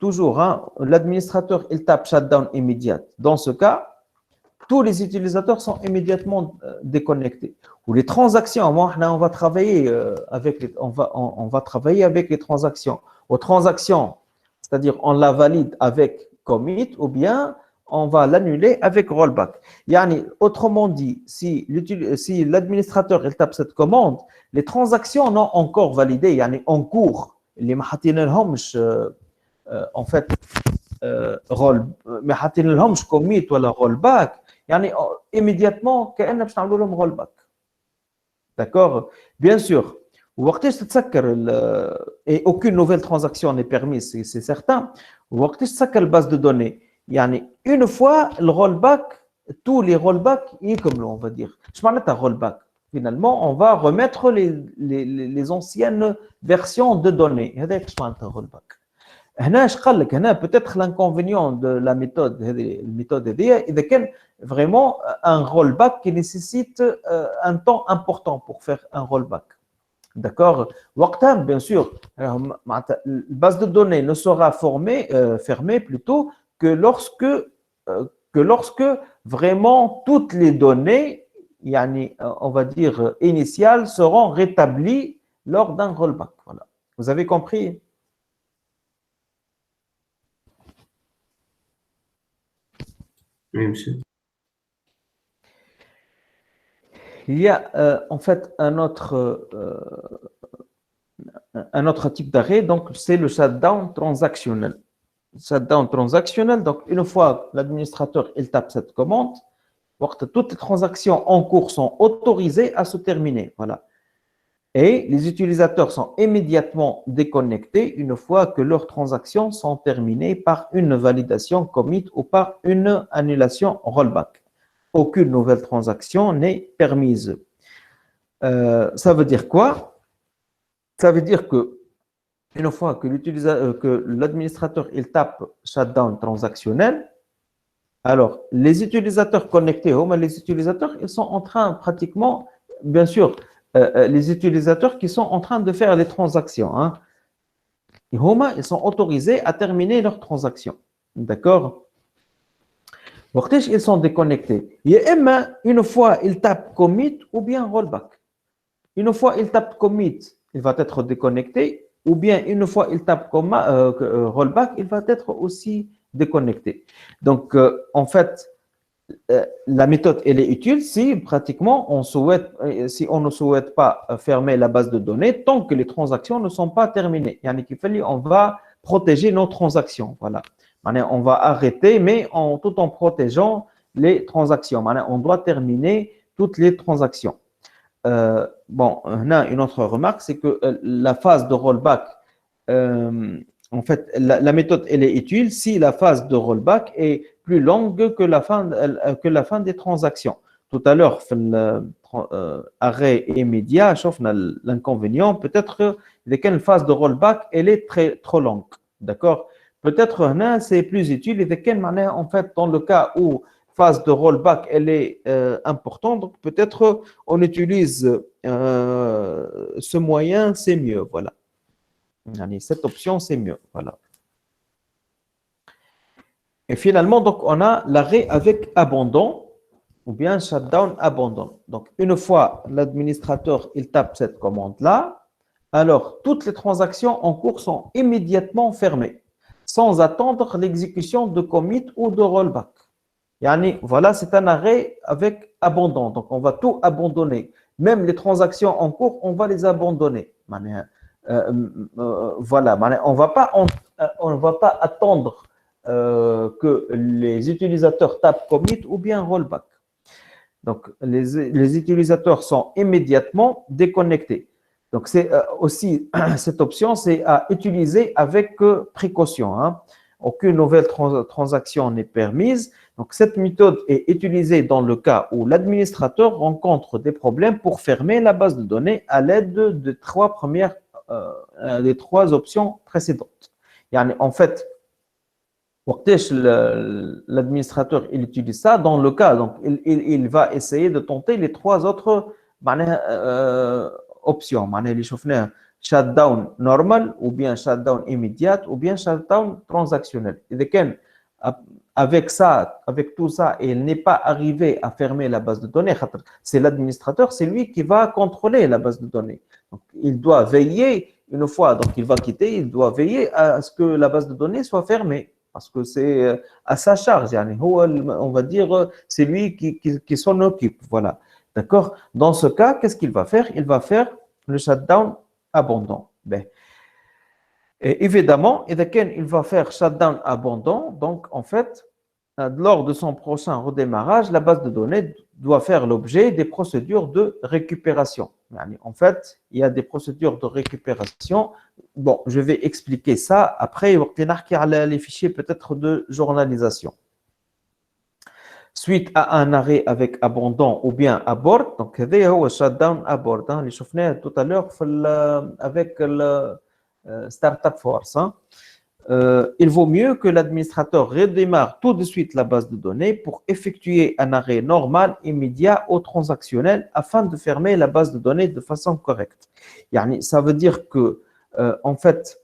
toujours, l'administrateur il tape shutdown immédiat. Dans ce cas, tous les utilisateurs sont immédiatement déconnectés. Ou les transactions, moi, on va travailler on va travailler avec les transactions. Aux transactions, c'est-à-dire on la valide avec commit ou bien on va l'annuler avec rollback. Yani, autrement dit, si l'administrateur il tape cette commande, les transactions non encore validées, yani en cours, les en fait ما حاطين لهمش commit ولا rollback, يعني immédiatement كأننا باش نعملوا لهم rollback. D'accord? Bien sûr. وقتاش تتسكر et aucune nouvelle transaction n'est permise, c'est certain. وقتاش تسكر الباز de données, يعني une fois le rollback, tous les rollbacks يكملوا, on va dire. اش معناتها rollback? Finalement, on va remettre les anciennes versions de données. هذا اش معناتها rollback. هنا اش قال لك هنا peut-être l'inconvénient de la méthode هذه الميثود هذه اذا كان vraiment un rollback qui nécessite un temps important pour faire un rollback. D'accord? وقتها bien sûr la base de données ne sera fermée plutôt que lorsque vraiment toutes les données يعني on va dire initiales seront rétablies lors d'un rollback. Voilà. Vous avez compris? Oui, monsieur. Il y a en fait un autre type d'arrêt, donc c'est le shutdown transactionnel. Shutdown transactionnel, donc une fois l'administrateur il tape cette commande, toutes les transactions en cours sont autorisées à se terminer. Voilà. Et les utilisateurs sont immédiatement déconnectés une fois que leurs transactions sont terminées par une validation commit ou par une annulation rollback. Aucune nouvelle transaction n'est permise. Ça veut dire quoi? Ça veut dire que une fois que l'administrateur il tape shutdown transactionnel, alors les utilisateurs connectés, les utilisateurs ils sont en train pratiquement, bien sûr, les utilisateurs qui sont en train de faire les transactions, hein, ils sont autorisés à terminer leurs transactions. D'accord? Ils sont déconnectés. Une fois ils tapent commit ou bien rollback. Une fois ils tapent commit, il va être déconnecté, ou bien une fois il tape rollback, il va être aussi déconnecté. Donc, en fait, la méthode elle est utile si pratiquement si on ne souhaite pas fermer la base de données tant que les transactions ne sont pas terminées. On va protéger nos transactions. Voilà. On va arrêter, mais tout en protégeant les transactions. On doit terminer toutes les transactions. On a une autre remarque, c'est que la phase de rollback, en fait, la méthode elle est utile si la phase de rollback est plus longue que la fin des transactions. Tout à l'heure, arrêt immédiat, l'inconvénient, peut-être que la phase de rollback elle est trop longue. D'accord? Peut-être c'est plus utile en fait dans le cas où phase de rollback elle est importante, donc peut-être on utilise ce moyen, c'est mieux. Voilà. Cette option, c'est mieux. Voilà. Et finalement, donc, on a l'arrêt avec abandon ou bien shutdown abandon. Donc, une fois l'administrateur il tape cette commande-là, alors toutes les transactions en cours sont immédiatement fermées sans attendre l'exécution de commit ou de rollback. Voilà, c'est un arrêt avec abandon. Donc, on va tout abandonner. Même les transactions en cours, on va les abandonner. Voilà, on va pas attendre que les utilisateurs tapent commit ou bien rollback. Donc, les utilisateurs sont immédiatement déconnectés. Donc, c'est aussi cette option, c'est à utiliser avec précaution. Hein. Aucune nouvelle transaction n'est permise. Donc, cette méthode est utilisée dans le cas où l'administrateur rencontre des problèmes pour fermer la base de données à l'aide des trois options précédentes. En fait, l'administrateur il utilise ça dans le cas, donc il va essayer de tenter les trois autres options. Shutdown normal ou bien shutdown immédiat ou bien shutdown transactionnel. avec ça, avec tout ça, et il n'est pas arrivé à fermer la base de données, c'est l'administrateur, c'est lui qui va contrôler la base de données. Donc, il doit veiller, une fois donc il va quitter, il doit veiller à ce que la base de données soit fermée, parce que c'est à sa charge. On va dire, c'est lui qui s'en occupe. Voilà. D'accord? Dans ce cas, qu'est-ce qu'il va faire? Il va faire le shutdown abondant. Ben, et évidemment, il va faire shutdown abondant. Donc, en fait, lors de son prochain redémarrage, la base de données doit faire l'objet des procédures de récupération. En fait, il y a des procédures de récupération. Bon, je vais expliquer ça. Après, on va les fichiers peut-être de journalisation. Suite à un arrêt avec abondant ou bien abort, donc c'est le shutdown abort. Les chauffeurs tout à l'heure avec le Startup Force. Il vaut mieux que l'administrateur redémarre tout de suite la base de données pour effectuer un arrêt normal, immédiat ou transactionnel afin de fermer la base de données de façon correcte. Ça veut dire que, en fait,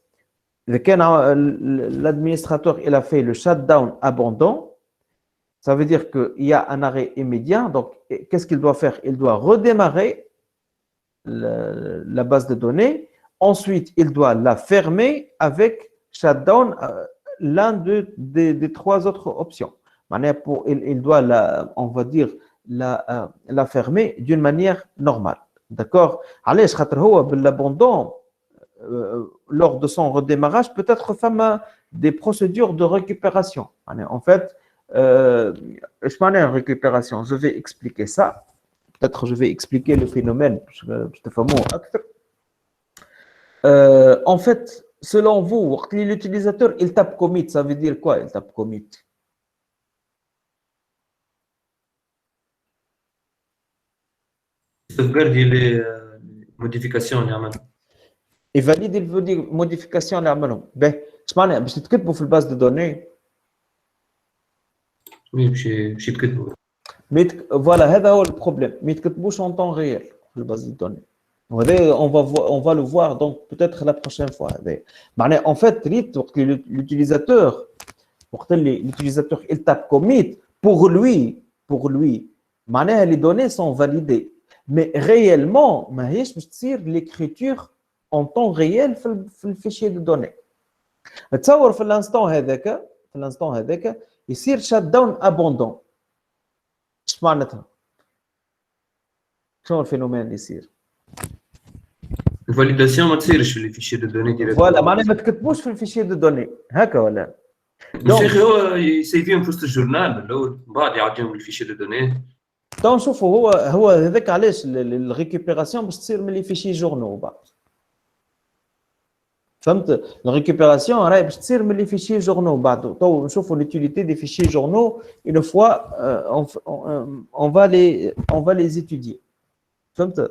l'administrateur il a fait le shutdown abondant, ça veut dire qu'il y a un arrêt immédiat. Donc, qu'est-ce qu'il doit faire? Il doit redémarrer la base de données. Ensuite, il doit la fermer avec shutdown, l'un des trois autres options. Il doit, on va dire, la fermer d'une manière normale. D'accord? L'abondant, lors de son redémarrage, peut-être des procédures de récupération. En fait, récupération, je vais expliquer ça. Peut-être je vais expliquer le phénomène. En fait, selon vous, l'utilisateur, il tape commit, ça veut dire quoi? Il tape commit. sauvegarde les modifications اللي عملها. Il valide, il veut dire modification اللي عملهم. ايش معناها باش تكتبوا في الباز دو دوني؟ Oui, باش يتكتبوا. Voilà, هذا هو البروبليم. ما يتكتبوش en temps réel في الباز دو دوني. On va le voir donc peut-être la prochaine fois. En fait, l'utilisateur, il tape commit, pour lui, les données sont validées. Mais réellement, l'écriture en temps réel dans le fichier de données. تصور في l'instant هذاك يصير shutdown abondant. ايش معناتها؟ شنو الفينومين اللي يصير؟ الفاليداسيون ما تصيرش في الفيشي دو دوني ديالك. فوالا معناها ما تكتبوش في الفيشي دو دوني هكا ولا؟ يا اخي هو يسيفيهم في وسط الجورنال من الاول من بعد يعطيهم الفيشي دو دوني. تو نشوفوا هو هذاك علاش الريكوبيراسيون باش تصير من لي فيشي جورنو بعد. فهمت؟ الريكوبيراسيون راهي باش تصير من لي فيشي جورنو بعد. تو نشوفوا l'utilité des fichiers journaux une fois on va les étudier. فهمت؟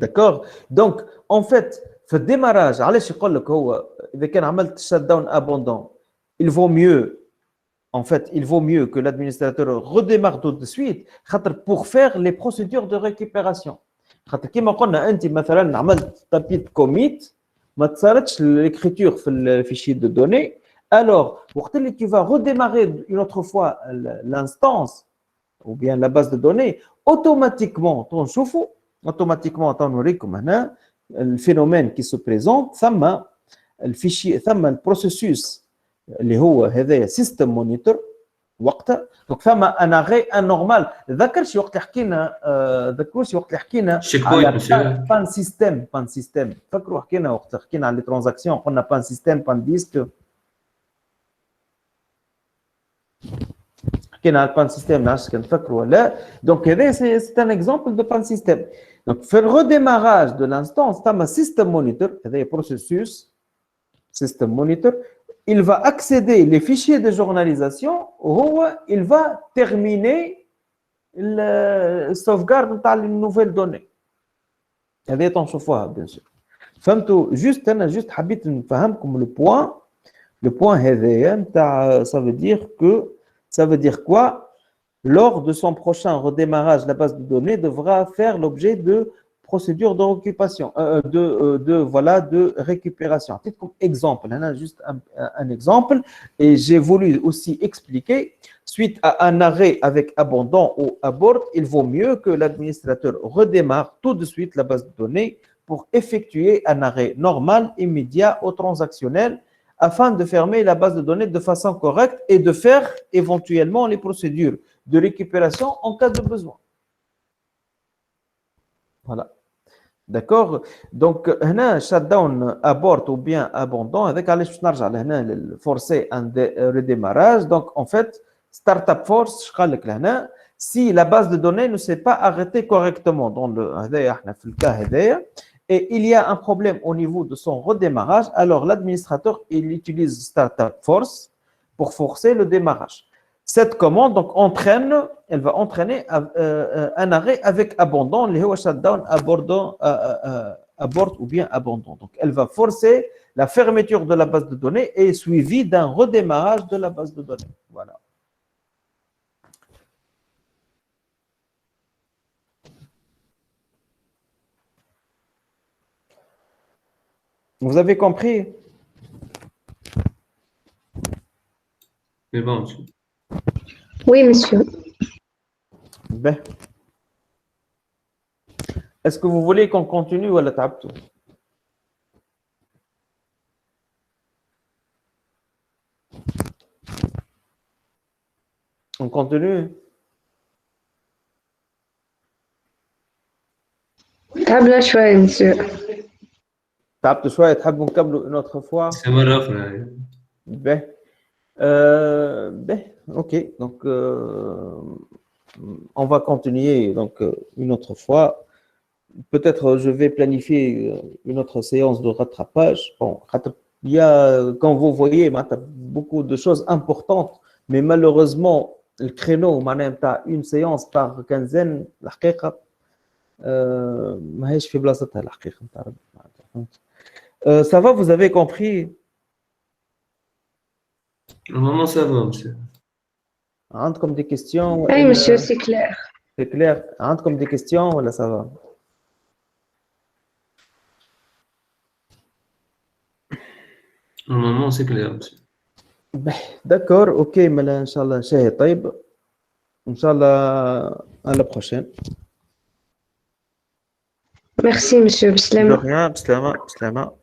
D'accord. Donc, en fait, في الديماراج علاش يقول لك هو إذا كان عملت shut down abondant, il vaut mieux que l'administrateur redémarre tout de suite pour faire les procédures de récupération. كما قلنا أنت مثلا عملت tapit commit ما تصارتش l'écriture في الفيشي de données. Alors, وقت اللي tu vas redémarrer une autre fois l'instance ou bien la base de données, automatiquement تنوريكم هنا الفينومين qui se présente ثم الفيشي ثم البروسيسوس اللي هو هذايا سيستم مونيتور وقتها دونك ثم ان اغي ان نورمال ذكرش وقت اللي حكينا على بان سيستم فكروا حكينا وقت حكينا على لي ترانزاكسيون قلنا بان سيستم بان ديسك حكينا على بان سيستم نعرفش كنفكروا ولا دونك هذا سي ان اكزومبل دو بان سيستم دونك في الريديماراج دو لانستونس ثم سيستم مونيتور هذا بروسيسوس سيستم مونيتور il va accéder les fichiers de journalisation ou il va terminer le sauvegarde de les nouvelles données. هذا تنشوفوها bien sûr. فهمتوا أنا juste حبيت نفهمكم le point هذايا نتاع ça veut dire quoi? Lors de son prochain redémarrage, la base de données devra faire l'objet de procédure de récupération, de récupération. Peut-être comme exemple, là, juste un exemple, et j'ai voulu aussi expliquer, suite à un arrêt avec abandon ou abort, il vaut mieux que l'administrateur redémarre tout de suite la base de données pour effectuer un arrêt normal, immédiat ou transactionnel, afin de fermer la base de données de façon correcte et de faire éventuellement les procédures de récupération en cas de besoin. Voilà. D'accord. Donc, هنا shutdown, abort ou bien abandon, avec علاش نرجع لهنا forcer un redémarrage. Donc, en fait, startup force, قال لك لهنا, si la base de données ne s'est pas arrêtée correctement dans le هذايا احنا في الكا هذايا, et il y a un problème au niveau de son redémarrage, alors l'administrateur il utilise startup force pour forcer le démarrage. Cette commande donc elle va entraîner un arrêt avec abandon, le shutdown, abort ou bien abandon. Donc elle va forcer la fermeture de la base de données et suivie d'un redémarrage de la base de données. Voilà. Vous avez compris? Mais bon, monsieur. Oui, monsieur. Ben. Est-ce que vous voulez qu'on continue ou la table? On continue? Table شوية monsieur. تعبتوا شوية تحبوا نكملوا une autre fois? C'est مرة أخرى. Ben. Ok. Donc, on va continuer donc, une autre fois. Peut-être je vais planifier une autre séance de rattrapage. Bon, il y a, quand vous voyez, beaucoup de choses importantes, mais malheureusement, le créneau, une séance par quinzaine, الحقيقة ماهيش في بلاصتها الحقيقة. Ça va, vous avez compris? Normalement, ça va, monsieur. عندكم des questions? Oui, monsieur, c'est clair. C'est clair. عندكم des questions ولا ça va? Normalement, c'est clair, monsieur. D'accord, ok, mais là, Inch'Allah, شاهد طيب. Inch'Allah, à la prochaine. Merci, monsieur. De Bislama. rien, bislama, bislama.